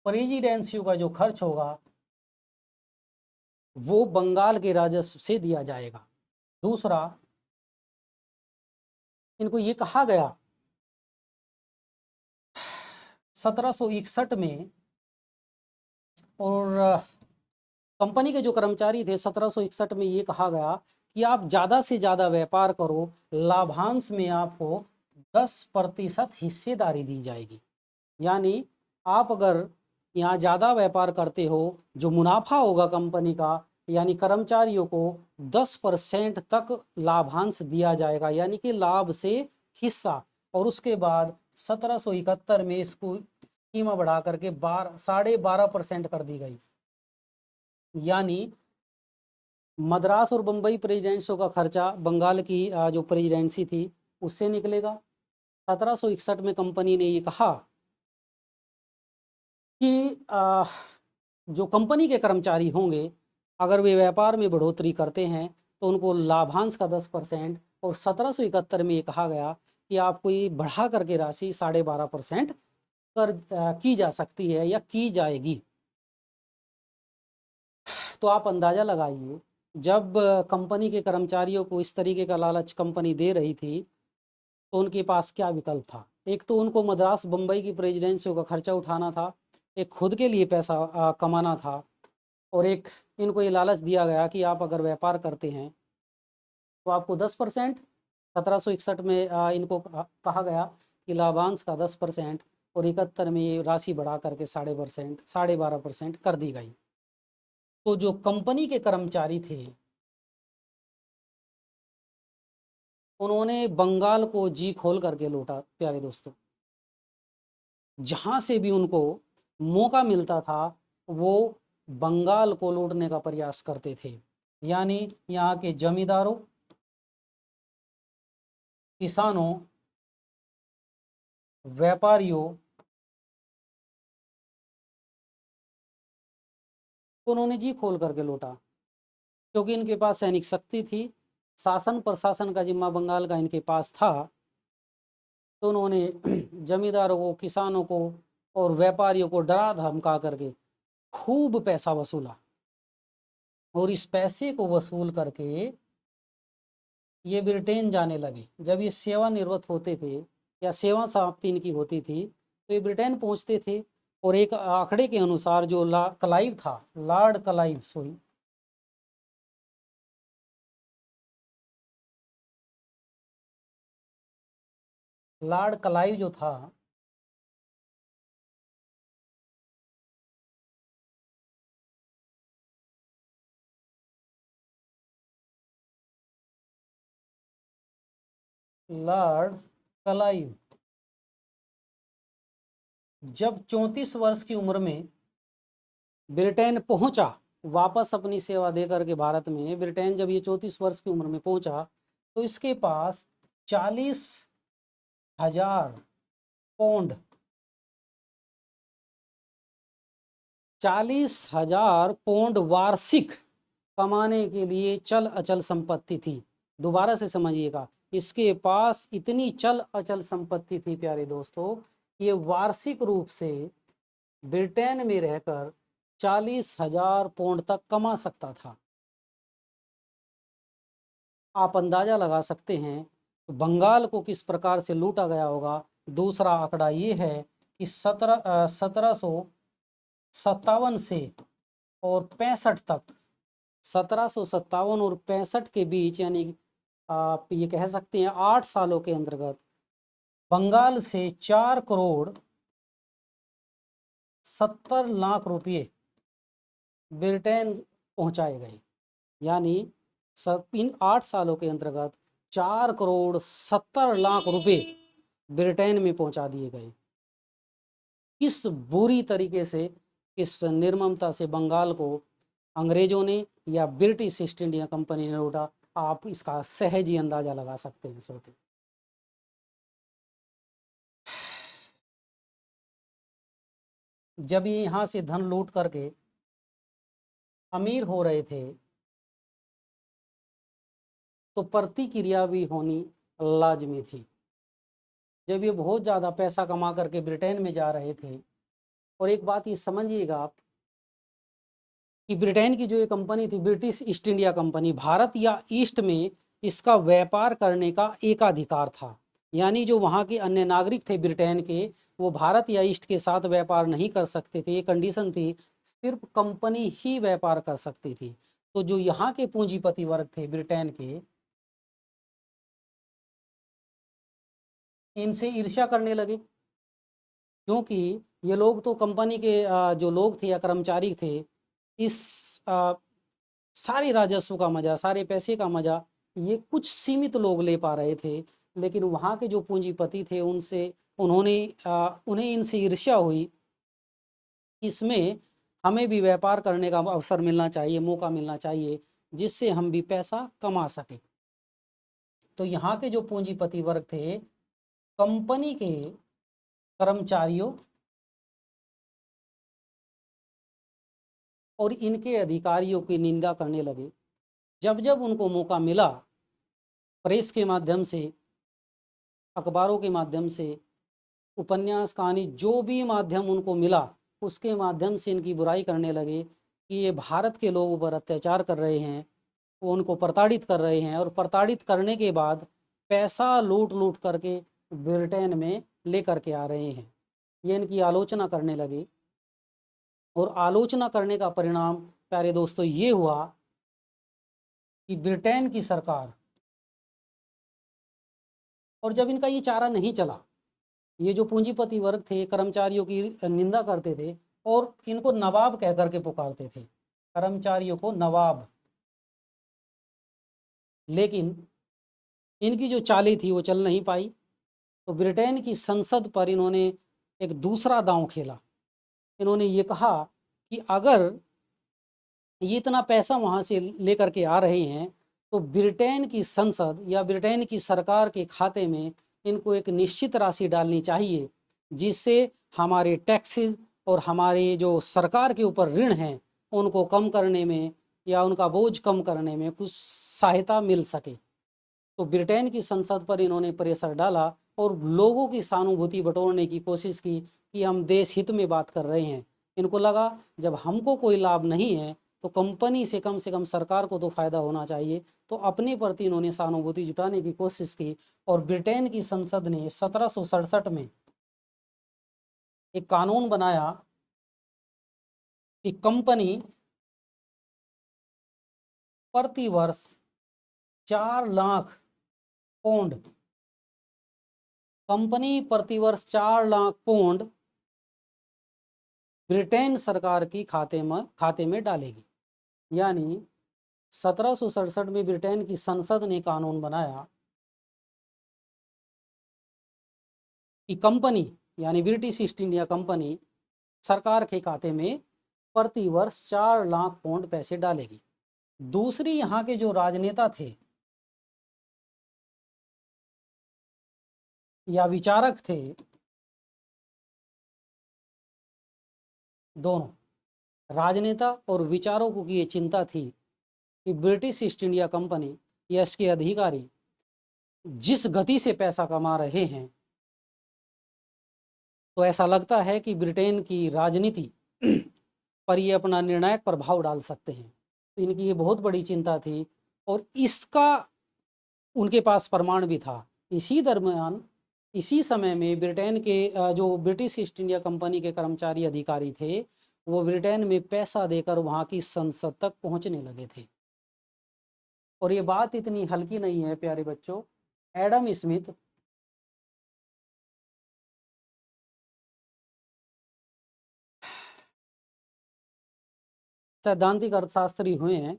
प्रेसिडेंसियों का जो खर्च होगा वो बंगाल के राजस्व से दिया जाएगा। दूसरा, इनको ये कहा गया 1761 में, और कंपनी के जो कर्मचारी थे, 1761 में ये कहा गया कि आप ज़्यादा से ज़्यादा व्यापार करो, लाभांश में आपको 10% हिस्सेदारी दी जाएगी। यानी आप अगर यहाँ ज़्यादा व्यापार करते हो, जो मुनाफा होगा कंपनी का, यानी कर्मचारियों को 10% तक लाभांश दिया जाएगा, यानी कि लाभ से हिस्सा। और उसके बाद 1771 में इसको कीमा बढ़ा करके 12.5% कर दी गई। यानी मद्रास और बम्बई प्रेसिडेंसियों का खर्चा बंगाल की जो प्रेसिडेंसी थी उससे निकलेगा। 1761 में कंपनी ने ये कहा कि जो कंपनी के कर्मचारी होंगे, अगर वे व्यापार में बढ़ोतरी करते हैं तो उनको लाभांश का 10%, और 1771 में ये कहा गया कि आपको ये बढ़ा करके राशि 12.5% कर की जा सकती है या की जाएगी। तो आप अंदाज़ा लगाइए, जब कंपनी के कर्मचारियों को इस तरीके का लालच कंपनी दे रही थी तो उनके पास क्या विकल्प था। एक तो उनको मद्रास बम्बई की प्रेसिडेंसियों का खर्चा उठाना था, एक खुद के लिए पैसा कमाना था, और एक इनको ये लालच दिया गया कि आप अगर व्यापार करते हैं तो आपको 10%, 1761 में इनको कहा गया कि लाभांश का 10%, और 71 में ये राशि बढ़ा करके 12.5% कर दी गई। तो जो कंपनी के कर्मचारी थे उन्होंने बंगाल को जी खोल करके लूटा प्यारे दोस्तों। जहाँ से भी उनको मौका मिलता था वो बंगाल को लूटने का प्रयास करते थे। यानी यहाँ के जमींदारों, किसानों, व्यापारियों, उन्होंने जी खोल करके लूटा, क्योंकि इनके पास सैनिक शक्ति थी, शासन प्रशासन का जिम्मा बंगाल का इनके पास था। तो उन्होंने जमींदारों को, किसानों को और व्यापारियों को डरा धमका करके खूब पैसा वसूला, और इस पैसे को वसूल करके ये ब्रिटेन जाने लगे। जब ये सेवानिवृत्त होते थे या सेवा समाप्ति इनकी होती थी तो ये ब्रिटेन पहुंचते थे। और एक आंकड़े के अनुसार जो क्लाइव था, Lord Clive, sorry, Lord Clive जो था लॉर्ड क्लाइव जब 34 वर्ष की उम्र में ब्रिटेन पहुंचा, वापस अपनी सेवा दे करके भारत में, ब्रिटेन जब ये 34 वर्ष की उम्र में पहुंचा तो इसके पास 40,000 पौंड, 40,000 पौंड वार्षिक कमाने के लिए चल अचल संपत्ति थी। दोबारा से समझिएगा, इसके पास इतनी चल अचल संपत्ति थी प्यारे दोस्तों, ये वार्षिक रूप से ब्रिटेन में रहकर 40,000 पौंड तक कमा सकता था। आप अंदाजा लगा सकते हैं तो बंगाल को किस प्रकार से लूटा गया होगा। दूसरा आंकड़ा ये है कि 1757 से और 65 तक, 1757 और 65 के बीच, यानी आप ये कह सकते हैं 8 सालों के अंतर्गत बंगाल से 4,70,00,000 रुपये ब्रिटेन पहुंचाए गए। यानी इन 8 सालों के अंतर्गत 4,70,00,000 रुपये ब्रिटेन में पहुंचा दिए गए। किस बुरी तरीके से, किस निर्ममता से बंगाल को अंग्रेजों ने या ब्रिटिश ईस्ट इंडिया कंपनी ने लूटा, आप इसका सहज ही अंदाजा लगा सकते हैं श्रोते। जब ये यहाँ से धन लूट करके अमीर हो रहे थे तो प्रतिक्रिया भी होनी लाजमी थी। जब ये बहुत ज़्यादा पैसा कमा करके ब्रिटेन में जा रहे थे, और एक बात ये समझिएगा आप कि ब्रिटेन की जो ये कंपनी थी, British east India company, Bharat या ईस्ट में इसका व्यापार करने का एकाधिकार था। यानी जो वहाँ के अन्य नागरिक थे ब्रिटेन के, वो भारत या ईस्ट के साथ व्यापार नहीं कर सकते थे, ये कंडीशन थी। सिर्फ कंपनी ही व्यापार कर सकती थी। तो जो यहाँ के पूंजीपति वर्ग थे ब्रिटेन के, इनसे ईर्ष्या करने लगे, क्योंकि ये लोग तो कंपनी के जो लोग थे या कर्मचारी थे, इस सारे राजस्व का मजा, सारे पैसे का मजा ये कुछ सीमित लोग ले पा रहे थे। लेकिन वहाँ के जो पूंजीपति थे उनसे उन्हें इनसे ईर्ष्या हुई। इसमें हमें भी व्यापार करने का अवसर मिलना चाहिए, मौका मिलना चाहिए, जिससे हम भी पैसा कमा सकें। तो यहाँ के जो पूंजीपति वर्ग थे, कंपनी के कर्मचारियों और इनके अधिकारियों की निंदा करने लगे। जब जब उनको मौका मिला, प्रेस के माध्यम से, अखबारों के माध्यम से, उपन्यास, कहानी, जो भी माध्यम उनको मिला, उसके माध्यम से इनकी बुराई करने लगे कि ये भारत के लोगों पर अत्याचार कर रहे हैं, वो उनको प्रताड़ित कर रहे हैं, और प्रताड़ित करने के बाद पैसा लूट लूट करके ब्रिटेन में लेकर के आ रहे हैं। ये इनकी आलोचना करने लगे, और आलोचना करने का परिणाम प्यारे दोस्तों ये हुआ कि ब्रिटेन की सरकार, और जब इनका ये चारा नहीं चला, ये जो पूंजीपति वर्ग थे कर्मचारियों की निंदा करते थे और इनको नवाब कह करके पुकारते थे, कर्मचारियों को नवाब। लेकिन इनकी जो चालें थी वो चल नहीं पाई। तो ब्रिटेन की संसद पर इन्होंने एक दूसरा दांव खेला। इन्होंने ये कहा कि अगर ये इतना पैसा वहाँ से लेकर के आ रहे हैं, तो ब्रिटेन की संसद या ब्रिटेन की सरकार के खाते में इनको एक निश्चित राशि डालनी चाहिए, जिससे हमारे टैक्सेस और हमारे जो सरकार के ऊपर ऋण हैं उनको कम करने में या उनका बोझ कम करने में कुछ सहायता मिल सके। तो ब्रिटेन की संसद पर इन्होंने प्रेशर डाला और लोगों की सहानुभूति बटोरने की कोशिश की कि हम देश हित में बात कर रहे हैं। इनको लगा जब हमको कोई लाभ नहीं है तो कंपनी से कम सरकार को तो फ़ायदा होना चाहिए। तो अपने प्रति इन्होंने सहानुभूति जुटाने की कोशिश की, और ब्रिटेन की संसद ने 1767 में एक कानून बनाया कि कंपनी प्रति वर्ष 4 लाख पौंड, कंपनी प्रतिवर्ष 4 लाख पौंड ब्रिटेन सरकार की खाते में डालेगी। यानी 1767 में ब्रिटेन की संसद ने कानून बनाया कि कंपनी यानी ब्रिटिश ईस्ट इंडिया कंपनी सरकार के खाते में प्रति वर्ष 4 लाख पौंड पैसे डालेगी। दूसरी, यहाँ के जो राजनेता थे या विचारक थे, दोनों राजनेता और विचारकों की ये चिंता थी कि ब्रिटिश ईस्ट इंडिया कंपनी या इसके अधिकारी जिस गति से पैसा कमा रहे हैं, तो ऐसा लगता है कि ब्रिटेन की राजनीति पर ये अपना निर्णायक प्रभाव डाल सकते हैं। तो इनकी ये बहुत बड़ी चिंता थी, और इसका उनके पास प्रमाण भी था। इसी दरमियान, इसी समय में ब्रिटेन के जो ब्रिटिश ईस्ट इंडिया कंपनी के कर्मचारी अधिकारी थे, वो ब्रिटेन में पैसा देकर वहाँ की संसद तक पहुँचने लगे थे। और ये बात इतनी हल्की नहीं है प्यारे बच्चों। एडम स्मिथ सैद्धांतिक अर्थशास्त्री हुए हैं,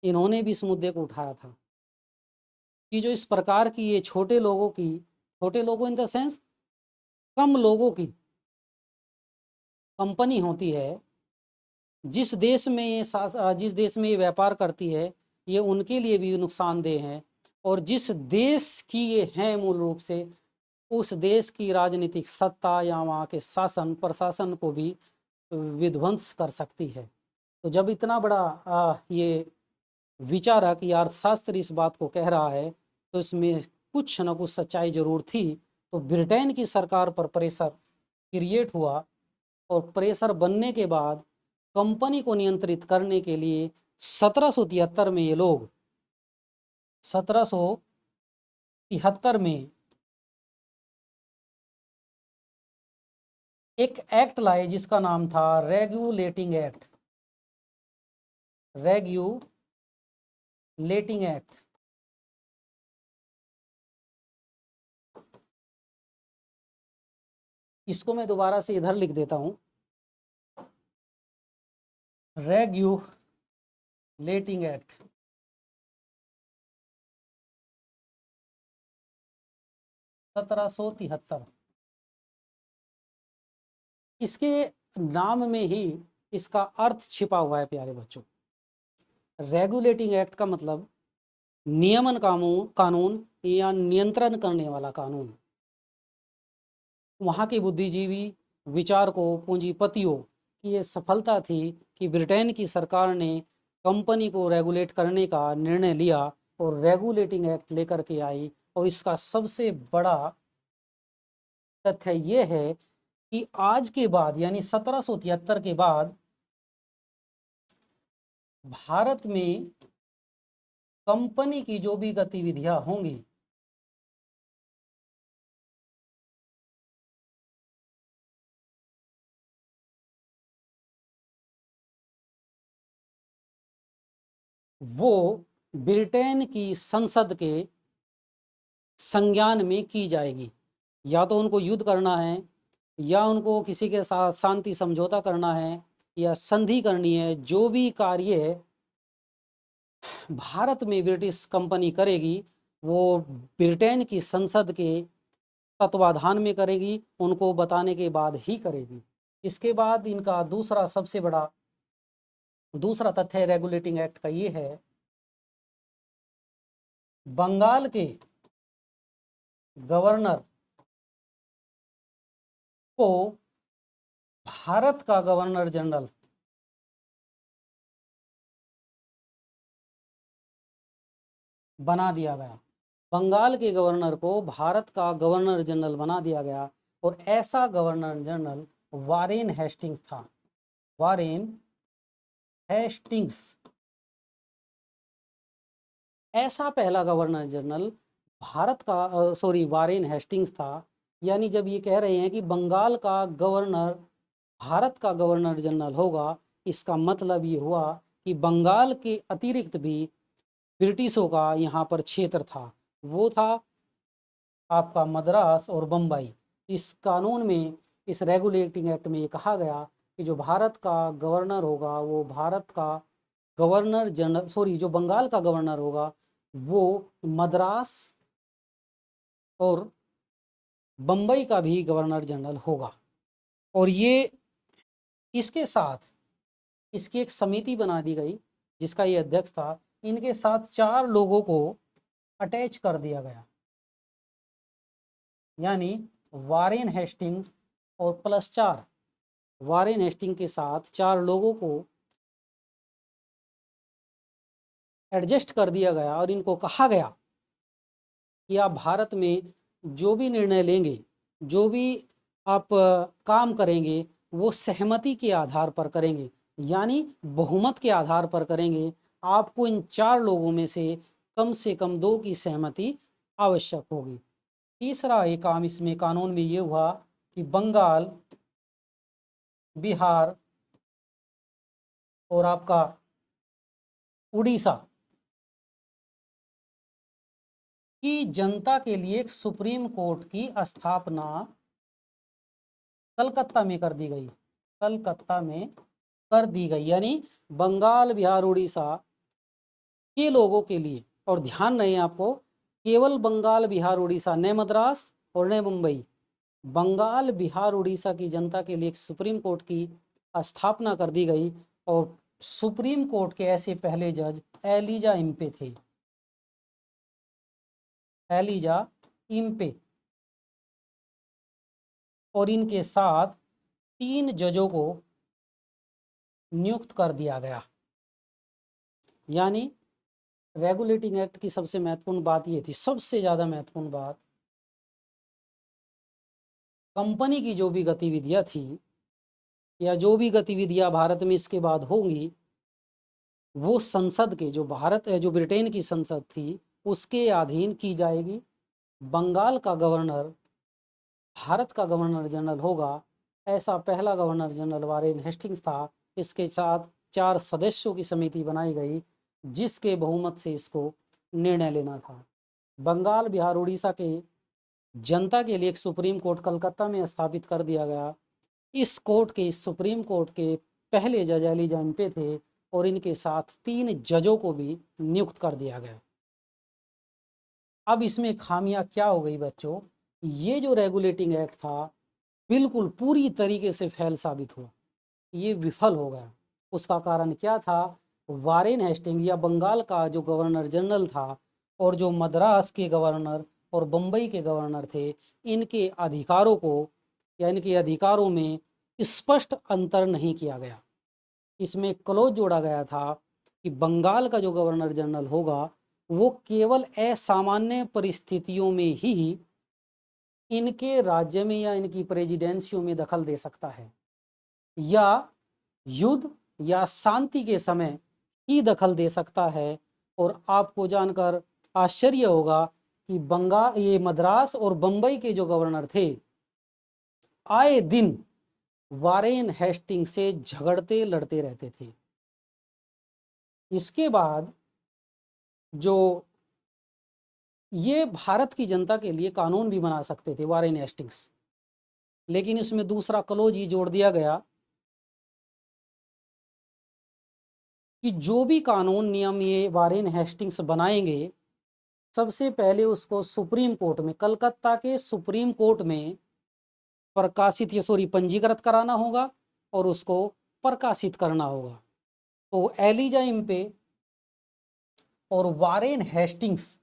इन्होंने भी इस मुद्दे को उठाया था कि जो इस प्रकार की ये छोटे लोगों इन द सेंस कम लोगों की कंपनी होती है, जिस देश में ये व्यापार करती है, ये उनके लिए भी नुकसानदेह है, और जिस देश की ये हैं मूल रूप से, उस देश की राजनीतिक सत्ता या वहाँ के शासन प्रशासन को भी विध्वंस कर सकती है। तो जब इतना बड़ा ये विचारक या अर्थशास्त्री इस बात को कह रहा है, तो इसमें कुछ न कुछ सच्चाई जरूर थी। तो ब्रिटेन की सरकार पर प्रेशर क्रिएट हुआ, और प्रेशर बनने के बाद कंपनी को नियंत्रित करने के लिए 1773 में ये लोग 1773 में एक एक्ट लाए जिसका नाम था रेगुलेटिंग एक्ट। रेगुलेटिंग एक्ट इसको मैं दोबारा से इधर लिख देता हूं, रेगुलेटिंग एक्ट। सत्रह सौ तिहत्तर। इसके नाम में ही इसका अर्थ छिपा हुआ है प्यारे बच्चों। रेगुलेटिंग एक्ट का मतलब नियमन कानून या नियंत्रण करने वाला कानून। वहाँ के बुद्धिजीवी, विचारकों, पूंजीपतियों की ये सफलता थी कि ब्रिटेन की सरकार ने कंपनी को रेगुलेट करने का निर्णय लिया और रेगुलेटिंग एक्ट लेकर के आई। और इसका सबसे बड़ा तथ्य ये है कि आज के बाद यानी 1773 के बाद भारत में कंपनी की जो भी गतिविधियां होंगी वो ब्रिटेन की संसद के संज्ञान में की जाएगी। या तो उनको युद्ध करना है, या उनको किसी के साथ शांति समझौता करना है, या संधि करनी है। जो भी कार्य भारत में ब्रिटिश कंपनी करेगी वो ब्रिटेन की संसद के तत्वाधान में करेगी, उनको बताने के बाद ही करेगी। इसके बाद इनका दूसरा तथ्य रेगुलेटिंग एक्ट का ये है, बंगाल के गवर्नर को भारत का गवर्नर जनरल बना दिया गया। बंगाल के गवर्नर को भारत का गवर्नर जनरल बना दिया गया और ऐसा गवर्नर जनरल वारेन हेस्टिंग्स था। वारेन हेस्टिंग्स ऐसा पहला गवर्नर जनरल भारत का वारेन हेस्टिंग्स था। यानी जब ये कह रहे हैं कि बंगाल का गवर्नर भारत का गवर्नर जनरल होगा, इसका मतलब ये हुआ कि बंगाल के अतिरिक्त भी ब्रिटिशों का यहाँ पर क्षेत्र था। वो था आपका मद्रास और बम्बई। इस कानून में, इस रेगुलेटिंग एक्ट में ये कहा गया कि जो भारत का गवर्नर होगा वो भारत का गवर्नर जनरल जो बंगाल का गवर्नर होगा वो मद्रास और बम्बई का भी गवर्नर जनरल होगा। और ये इसके साथ इसकी एक समिति बना दी गई जिसका ये अध्यक्ष था। इनके साथ 4 लोगों को अटैच कर दिया गया, यानी वारेन हेस्टिंग्स और प्लस 4। वारेन हेस्टिंग के साथ 4 लोगों को एडजस्ट कर दिया गया और इनको कहा गया कि आप भारत में जो भी निर्णय लेंगे, जो भी आप काम करेंगे, वो सहमति के आधार पर करेंगे, यानी बहुमत के आधार पर करेंगे। आपको इन 4 लोगों में से कम 2 की सहमति आवश्यक होगी। तीसरा एक काम इसमें कानून में ये हुआ कि बंगाल, बिहार और आपका उड़ीसा की जनता के लिए एक सुप्रीम कोर्ट की स्थापना कलकत्ता में कर दी गई। कलकत्ता में कर दी गई, यानी बंगाल, बिहार, उड़ीसा के लोगों के लिए। और ध्यान रहे आपको, केवल बंगाल, बिहार, उड़ीसा, न मद्रास और न मुंबई। बंगाल, बिहार, उड़ीसा की जनता के लिए एक सुप्रीम कोर्ट की स्थापना कर दी गई। और सुप्रीम कोर्ट के ऐसे पहले जज एलिजा इम्पे थे। Elijah Impey. और इनके साथ 3 जजों को नियुक्त कर दिया गया। यानी रेगुलेटिंग एक्ट की सबसे महत्वपूर्ण बात ये थी, सबसे ज़्यादा महत्वपूर्ण बात, कंपनी की जो भी गतिविधियां थी या जो भी गतिविधियां भारत में इसके बाद होंगी, वो संसद के जो ब्रिटेन की संसद थी उसके अधीन की जाएगी। बंगाल का गवर्नर भारत का गवर्नर जनरल होगा। ऐसा पहला गवर्नर जनरल वारेन हेस्टिंग्स था। इसके साथ 4 सदस्यों की समिति बनाई गई जिसके बहुमत से इसको निर्णय लेना था। बंगाल, बिहार, उड़ीसा के जनता के लिए एक सुप्रीम कोर्ट कलकत्ता में स्थापित कर दिया गया। इस सुप्रीम कोर्ट के पहले जज एलिजा इम्पे थे और इनके साथ 3 जजों को भी नियुक्त कर दिया गया। अब इसमें खामियां क्या हो गई बच्चों, ये जो रेगुलेटिंग एक्ट था बिल्कुल पूरी तरीके से फेल साबित हुआ, ये विफल हो गया। उसका कारण क्या था, वारेन हेस्टिंग या बंगाल का जो गवर्नर जनरल था और जो मद्रास के गवर्नर और बम्बई के गवर्नर थे, इनके अधिकारों को या इनके अधिकारों में स्पष्ट अंतर नहीं किया गया। इसमें क्लोज जोड़ा गया था कि बंगाल का जो गवर्नर जनरल होगा वो केवल असामान्य परिस्थितियों में ही इनके राज्य में या इनकी प्रेसिडेंसियों में दखल दे सकता है, या युद्ध या शांति के समय ही दखल दे सकता है। और आपको जानकर आश्चर्य होगा कि ये मद्रास और बंबई के जो गवर्नर थे आए दिन वारेन हेस्टिंग से झगड़ते लड़ते रहते थे। इसके बाद जो ये भारत की जनता के लिए कानून भी बना सकते थे वारेन हेस्टिंग्स, लेकिन इसमें दूसरा क्लोज ही जोड़ दिया गया कि जो भी कानून नियम ये वारेन हेस्टिंग्स बनाएंगे सबसे पहले उसको सुप्रीम कोर्ट में, कलकत्ता के सुप्रीम कोर्ट में प्रकाशित पंजीकृत कराना होगा और उसको प्रकाशित करना होगा। तो एलिजा इम्पे और वारेन हेस्टिंग्स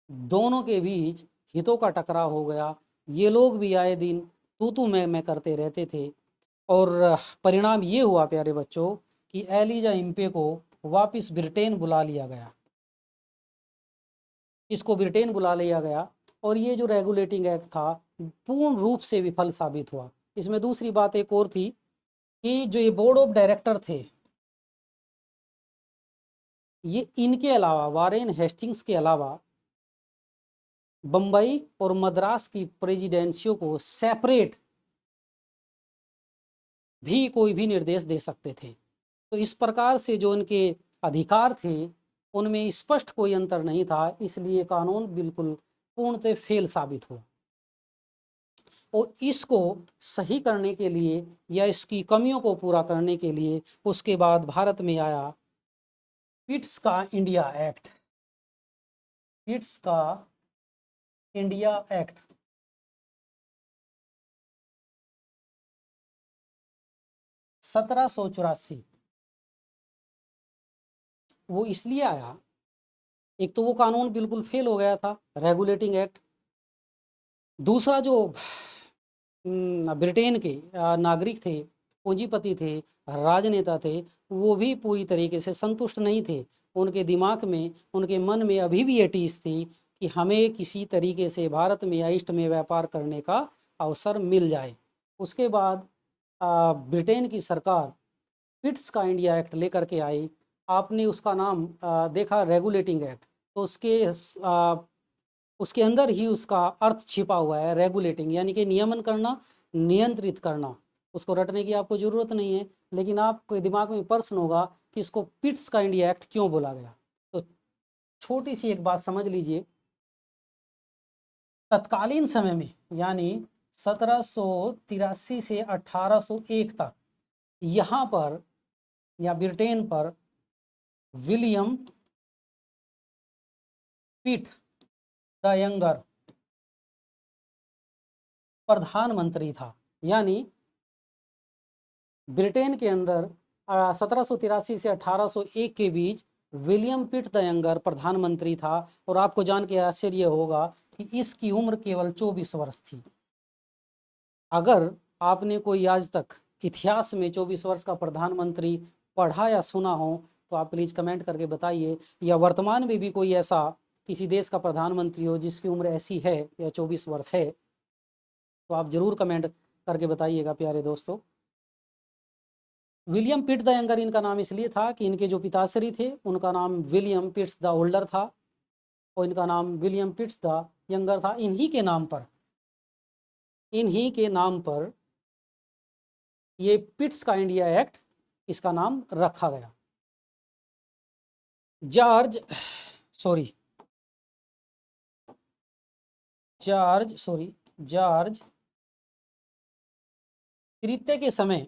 दोनों के बीच हितों का टकराव हो गया। ये लोग भी आए दिन तू मैं करते रहते थे और परिणाम ये हुआ प्यारे बच्चों कि एलिजा इम्पे को वापस ब्रिटेन बुला लिया गया। इसको ब्रिटेन बुला लिया गया और ये जो रेगुलेटिंग एक्ट था पूर्ण रूप से विफल साबित हुआ। इसमें दूसरी बात एक और थी कि जो ये बोर्ड ऑफ डायरेक्टर थे, ये इनके अलावा वारेन हेस्टिंग्स के अलावा बंबई और मद्रास की प्रेसिडेंसियों को सेपरेट भी कोई भी निर्देश दे सकते थे। तो इस प्रकार से जो इनके अधिकार थे उनमें स्पष्ट कोई अंतर नहीं था, इसलिए कानून बिल्कुल पूर्णतः फेल साबित हुआ। और इसको सही करने के लिए या इसकी कमियों को पूरा करने के लिए उसके बाद भारत में आया पिट्स का इंडिया एक्ट। पिट्स का इंडिया एक्ट 1784। वो इसलिए आया, एक तो वो कानून बिल्कुल फेल हो गया था रेगुलेटिंग एक्ट, दूसरा जो ब्रिटेन के नागरिक थे, पूंजीपति थे, राजनेता थे, वो भी पूरी तरीके से संतुष्ट नहीं थे। उनके दिमाग में, उनके मन में अभी भी ये टीस थी कि हमें किसी तरीके से भारत में या ईस्ट में व्यापार करने का अवसर मिल जाए। उसके बाद ब्रिटेन की सरकार पिट्स का इंडिया एक्ट लेकर के आई। आपने उसका नाम देखा रेगुलेटिंग एक्ट, तो उसके अंदर ही उसका अर्थ छिपा हुआ है रेगुलेटिंग, यानी कि नियमन करना, नियंत्रित करना। उसको रटने की आपको ज़रूरत नहीं है, लेकिन आपके दिमाग में प्रश्न होगा कि इसको पिट्स का इंडिया एक्ट क्यों बोला गया। तो छोटी सी एक बात समझ लीजिए, तत्कालीन समय में यानी 1783 से 1801 तक यहाँ पर या ब्रिटेन पर विलियम पिट द यंगर प्रधानमंत्री था। यानी ब्रिटेन के अंदर 1783 से 1801 के बीच विलियम पिट द यंगर प्रधानमंत्री था। और आपको जान के आश्चर्य होगा कि इसकी उम्र केवल 24 वर्ष थी। अगर आपने कोई आज तक इतिहास में 24 वर्ष का प्रधानमंत्री पढ़ा या सुना हो तो आप प्लीज़ कमेंट करके बताइए, या वर्तमान में भी कोई ऐसा किसी देश का प्रधानमंत्री हो जिसकी उम्र ऐसी है या 24 वर्ष है, तो आप ज़रूर कमेंट करके बताइएगा प्यारे दोस्तों। विलियम पिट द यंगर इनका नाम इसलिए था कि इनके जो पिताश्री थे उनका नाम विलियम पिट्स द ओल्डर था और इनका नाम विलियम पिट्स द यंगर था। इन्हीं के नाम पर ये पिट्स का इंडिया एक्ट इसका नाम रखा गया। जॉर्ज तृतीय के समय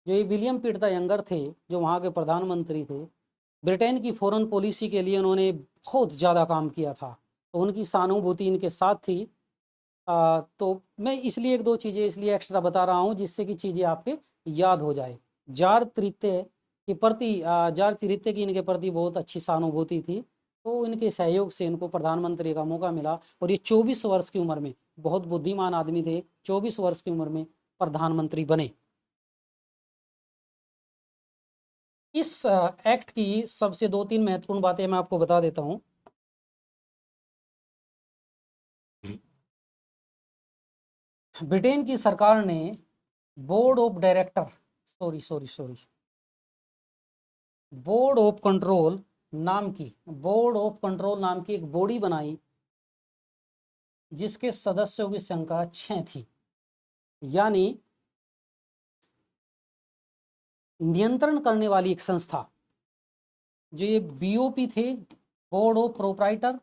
जो ये विलियम पिट द यंगर थे, जो वहाँ के प्रधानमंत्री थे, ब्रिटेन की फॉरेन पॉलिसी के लिए उन्होंने बहुत ज़्यादा काम किया था, तो उनकी सहानुभूति इनके साथ थी। तो मैं इसलिए एक दो चीज़ें इसलिए एक्स्ट्रा बता रहा हूँ जिससे कि चीज़ें आपके याद हो जाए। जॉर्ज तृतीय के प्रति जॉर्ज तृतीय की इनके प्रति बहुत अच्छी सहानुभूति थी, तो इनके सहयोग से इनको प्रधानमंत्री का मौका मिला, और ये 24 वर्ष की उम्र में, बहुत बुद्धिमान आदमी थे, 24 वर्ष की उम्र में प्रधानमंत्री बने। इस एक्ट की सबसे 2-3 महत्वपूर्ण बातें मैं आपको बता देता हूं। ब्रिटेन की सरकार ने board of director sorry board of control नाम की एक बॉडी बनाई, जिसके सदस्यों की संख्या 6 थी। यानी नियंत्रण करने वाली एक संस्था, जो ये बीओपी थे, board of proprietor,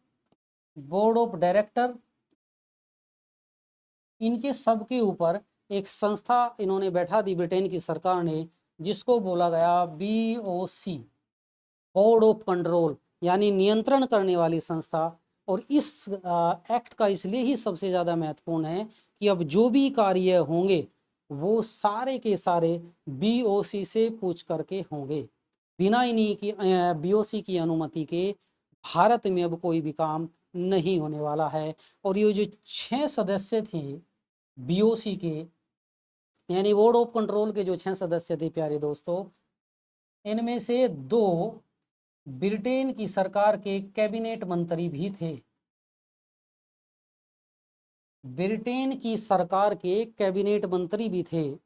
board of director, इनके सब के ऊपर एक संस्था इन्होंने बैठा दी ब्रिटेन की सरकार ने, जिसको बोला गया बीओसी, बोर्ड ऑफ कंट्रोल, यानी नियंत्रण करने वाली संस्था। और इस एक्ट का इसलिए ही सबसे ज़्यादा महत्वपूर्ण है कि अब जो भी कार्य होंगे वो सारे के सारे बीओसी से पूछ करके होंगे। बिना इन्हीं की बीओसी की अनुमति के भारत में अब कोई भी काम नहीं होने वाला है। और ये जो 6 सदस्य थे बीओसी के, यानी बोर्ड ऑफ कंट्रोल के जो 6 सदस्य थे प्यारे दोस्तों, इनमें से 2 ब्रिटेन की सरकार के कैबिनेट मंत्री भी थे। ब्रिटेन की सरकार के कैबिनेट मंत्री भी थे,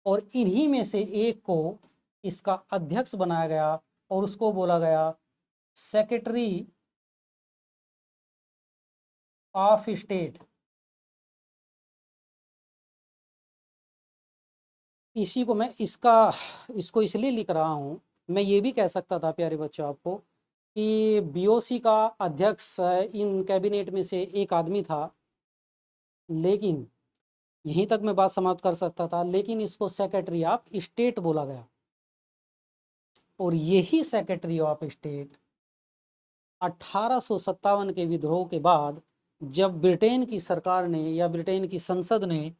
और इन्हीं में से एक को इसका अध्यक्ष बनाया गया, और उसको बोला गया सेक्रेटरी ऑफ स्टेट। इसी को मैं इसको इसलिए लिख रहा हूँ, मैं ये भी कह सकता था प्यारे बच्चों आपको कि बीओसी का अध्यक्ष इन कैबिनेट में से एक आदमी था, लेकिन यहीं तक मैं बात समाप्त कर सकता था, लेकिन इसको सेक्रेटरी ऑफ स्टेट बोला गया। और यही सेक्रेटरी ऑफ स्टेट 1857 के विद्रोह के बाद, जब ब्रिटेन की सरकार ने या ब्रिटेन की संसद ने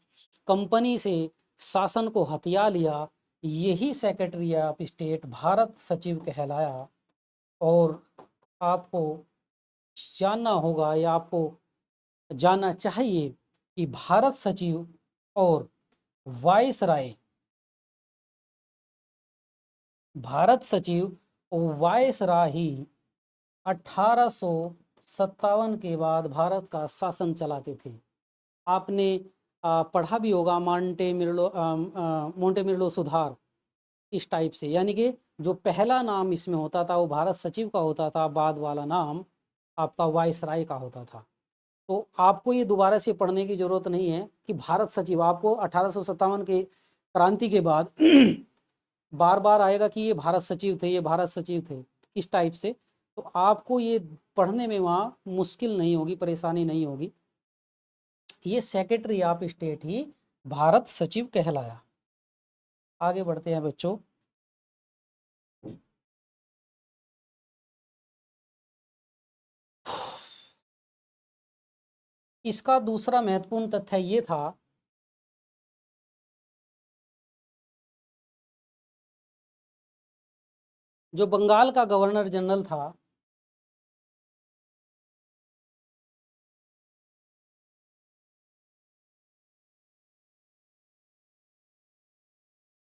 कंपनी से शासन को हथिया लिया, यही सेक्रेटरी ऑफ स्टेट भारत सचिव कहलाया। और आपको जानना होगा या आपको जानना चाहिए कि भारत सचिव और वायसराय, भारत सचिव और वायसराय ही 1857 के बाद भारत का शासन चलाते थे। आपने पढ़ा भी होगा मोंटेमिर्लो सुधार, इस टाइप से, यानी कि जो पहला नाम इसमें होता था वो भारत सचिव का होता था, बाद वाला नाम आपका वायसराय का होता था। तो आपको ये दोबारा से पढ़ने की ज़रूरत नहीं है कि भारत सचिव, आपको 1857 के क्रांति के बाद बार बार आएगा कि ये भारत सचिव थे, ये भारत सचिव थे, इस टाइप से। तो आपको ये पढ़ने में वहाँ मुश्किल नहीं होगी, परेशानी नहीं होगी। ये सेक्रेटरी ऑफ स्टेट ही भारत सचिव कहलाया। आगे बढ़ते हैं बच्चों। इसका दूसरा महत्वपूर्ण तथ्य ये था जो बंगाल का गवर्नर जनरल था,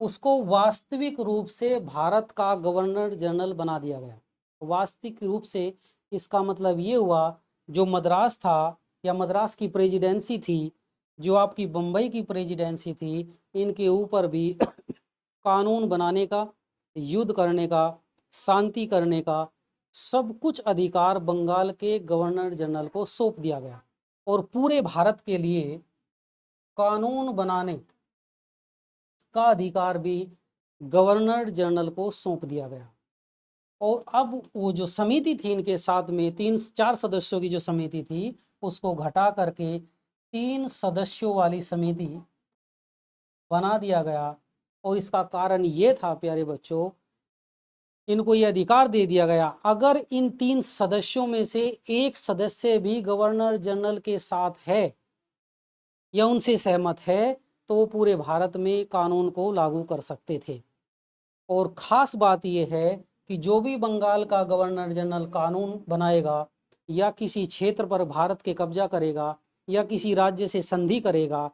उसको वास्तविक रूप से भारत का गवर्नर जनरल बना दिया गया। वास्तविक रूप से इसका मतलब ये हुआ, जो मद्रास था या मद्रास की प्रेसिडेंसी थी, जो आपकी बम्बई की प्रेसिडेंसी थी, इनके ऊपर भी कानून बनाने का, युद्ध करने का, शांति करने का सब कुछ अधिकार बंगाल के गवर्नर जनरल को सौंप दिया गया। और पूरे भारत के लिए कानून बनाने का अधिकार भी गवर्नर जनरल को सौंप दिया गया। और अब वो जो समिति थी इनके साथ में 3-4 सदस्यों की जो समिति थी उसको घटा करके 3 सदस्यों वाली समिति बना दिया गया। और इसका कारण ये था प्यारे बच्चों, इनको ये अधिकार दे दिया गया, अगर इन 3 सदस्यों में से एक सदस्य भी गवर्नर जनरल के साथ है या उनसे सहमत है तो वो पूरे भारत में कानून को लागू कर सकते थे। और ख़ास बात यह है कि जो भी बंगाल का गवर्नर जनरल कानून बनाएगा या किसी क्षेत्र पर भारत के कब्जा करेगा या किसी राज्य से संधि करेगा,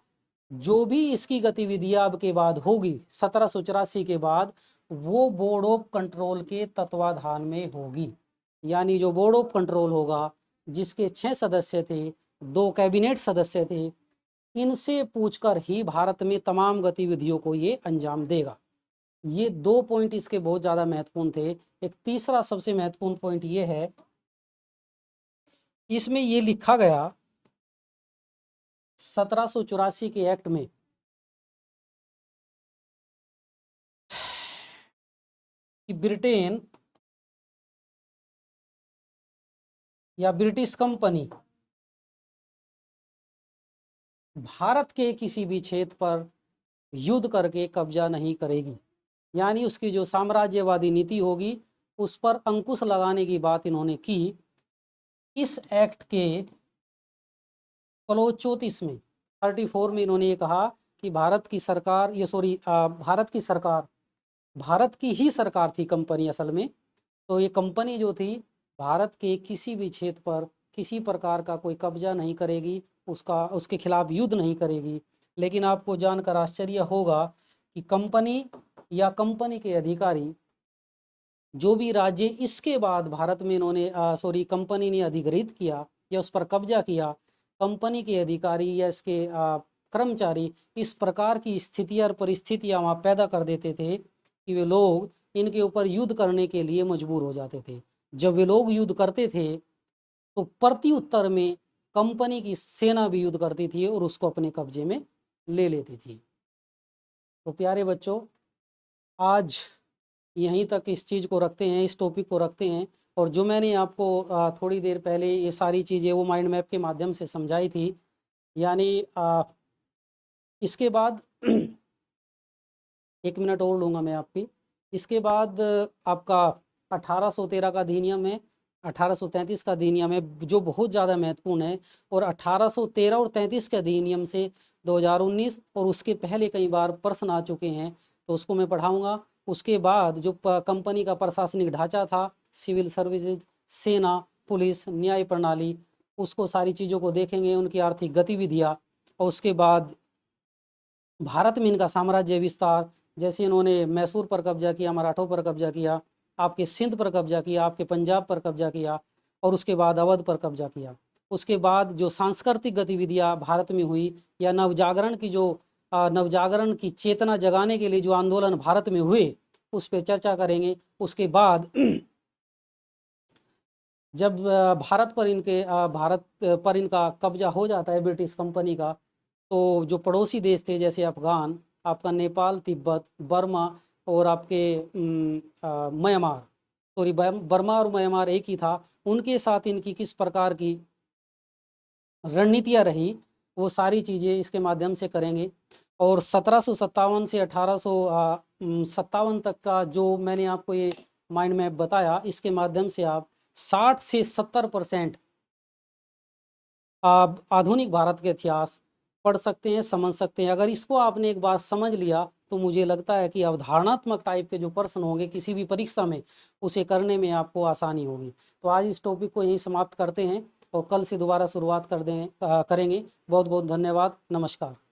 जो भी इसकी गतिविधियां अब के बाद होगी 1784 के बाद, वो बोर्ड ऑफ कंट्रोल के तत्वाधान में होगी। यानी जो बोर्ड ऑफ कंट्रोल होगा जिसके 6 सदस्य थे, 2 कैबिनेट सदस्य थे, इनसे पूछकर ही भारत में तमाम गतिविधियों को ये अंजाम देगा। ये 2 पॉइंट इसके बहुत ज़्यादा महत्वपूर्ण थे। एक तीसरा सबसे महत्वपूर्ण पॉइंट ये है, इसमें ये लिखा गया 1784 के एक्ट में कि ब्रिटेन या ब्रिटिश कंपनी भारत के किसी भी क्षेत्र पर युद्ध करके कब्जा नहीं करेगी। यानी उसकी जो साम्राज्यवादी नीति होगी उस पर अंकुश लगाने की बात इन्होंने की। इस एक्ट के क्लोज 34 में 34 में इन्होंने ये कहा कि भारत की सरकार, भारत की ही सरकार थी कंपनी असल में। तो ये कंपनी जो थी भारत के किसी भी क्षेत्र पर किसी प्रकार का कोई कब्जा नहीं करेगी, उसके खिलाफ युद्ध नहीं करेगी। लेकिन आपको जानकर आश्चर्य होगा कि कंपनी या कंपनी के अधिकारी जो भी राज्य इसके बाद भारत में कंपनी ने अधिग्रहित किया या उस पर कब्जा किया, कंपनी के अधिकारी या इसके कर्मचारी इस प्रकार की स्थितियाँ और परिस्थितियाँ वहाँ पैदा कर देते थे कि वे लोग इनके ऊपर युद्ध करने के लिए मजबूर हो जाते थे। जब वे लोग युद्ध करते थे तो प्रति उत्तर में कंपनी की सेना भी युद्ध करती थी और उसको अपने कब्जे में ले लेती थी। तो प्यारे बच्चों, आज यहीं तक इस चीज़ को रखते हैं, इस टॉपिक को रखते हैं। और जो मैंने आपको थोड़ी देर पहले ये सारी चीज़ें वो माइंड मैप के माध्यम से समझाई थी, यानी इसके बाद 1 मिनट और लूँगा मैं आपकी। इसके बाद आपका 1813 का अधिनियम है, 1833 का अधिनियम है जो बहुत ज़्यादा महत्वपूर्ण है। और 1813 और 33 के अधिनियम से 2019 और उसके पहले कई बार प्रश्न आ चुके हैं, तो उसको मैं पढ़ाऊँगा। उसके बाद जो कंपनी का प्रशासनिक ढांचा था, सिविल सर्विसेज, सेना, पुलिस, न्याय प्रणाली, उसको सारी चीज़ों को देखेंगे, उनकी आर्थिक गतिविधियाँ। और उसके बाद भारत में इनका साम्राज्य विस्तार, जैसे इन्होंने मैसूर पर कब्जा किया, मराठों पर कब्जा किया, आपके सिंध पर कब्जा किया, आपके पंजाब पर कब्जा किया, और उसके बाद अवध पर कब्जा किया। उसके बाद जो सांस्कृतिक गतिविधियां भारत में हुई या नवजागरण की चेतना जगाने के लिए जो आंदोलन भारत में हुए, उस पर चर्चा करेंगे। उसके बाद जब भारत पर इनका कब्जा हो जाता है ब्रिटिश कंपनी का, तो जो पड़ोसी देश थे जैसे अफ़गान, आपका नेपाल, तिब्बत, बर्मा और आपके म्यांमार, बर्मा और म्यांमार एक ही था, उनके साथ इनकी किस प्रकार की रणनीतियाँ रही, वो सारी चीज़ें इसके माध्यम से करेंगे। और 1757 से 1857 तक का जो मैंने आपको ये माइंड मैप बताया, इसके माध्यम से आप 60 से 70% आप आधुनिक भारत के इतिहास पढ़ सकते हैं, समझ सकते हैं। अगर इसको आपने एक बार समझ लिया तो मुझे लगता है कि अवधारणात्मक टाइप के जो प्रश्न होंगे किसी भी परीक्षा में, उसे करने में आपको आसानी होगी। तो आज इस टॉपिक को यहीं समाप्त करते हैं और कल से दोबारा शुरुआत करेंगे। बहुत बहुत धन्यवाद। नमस्कार।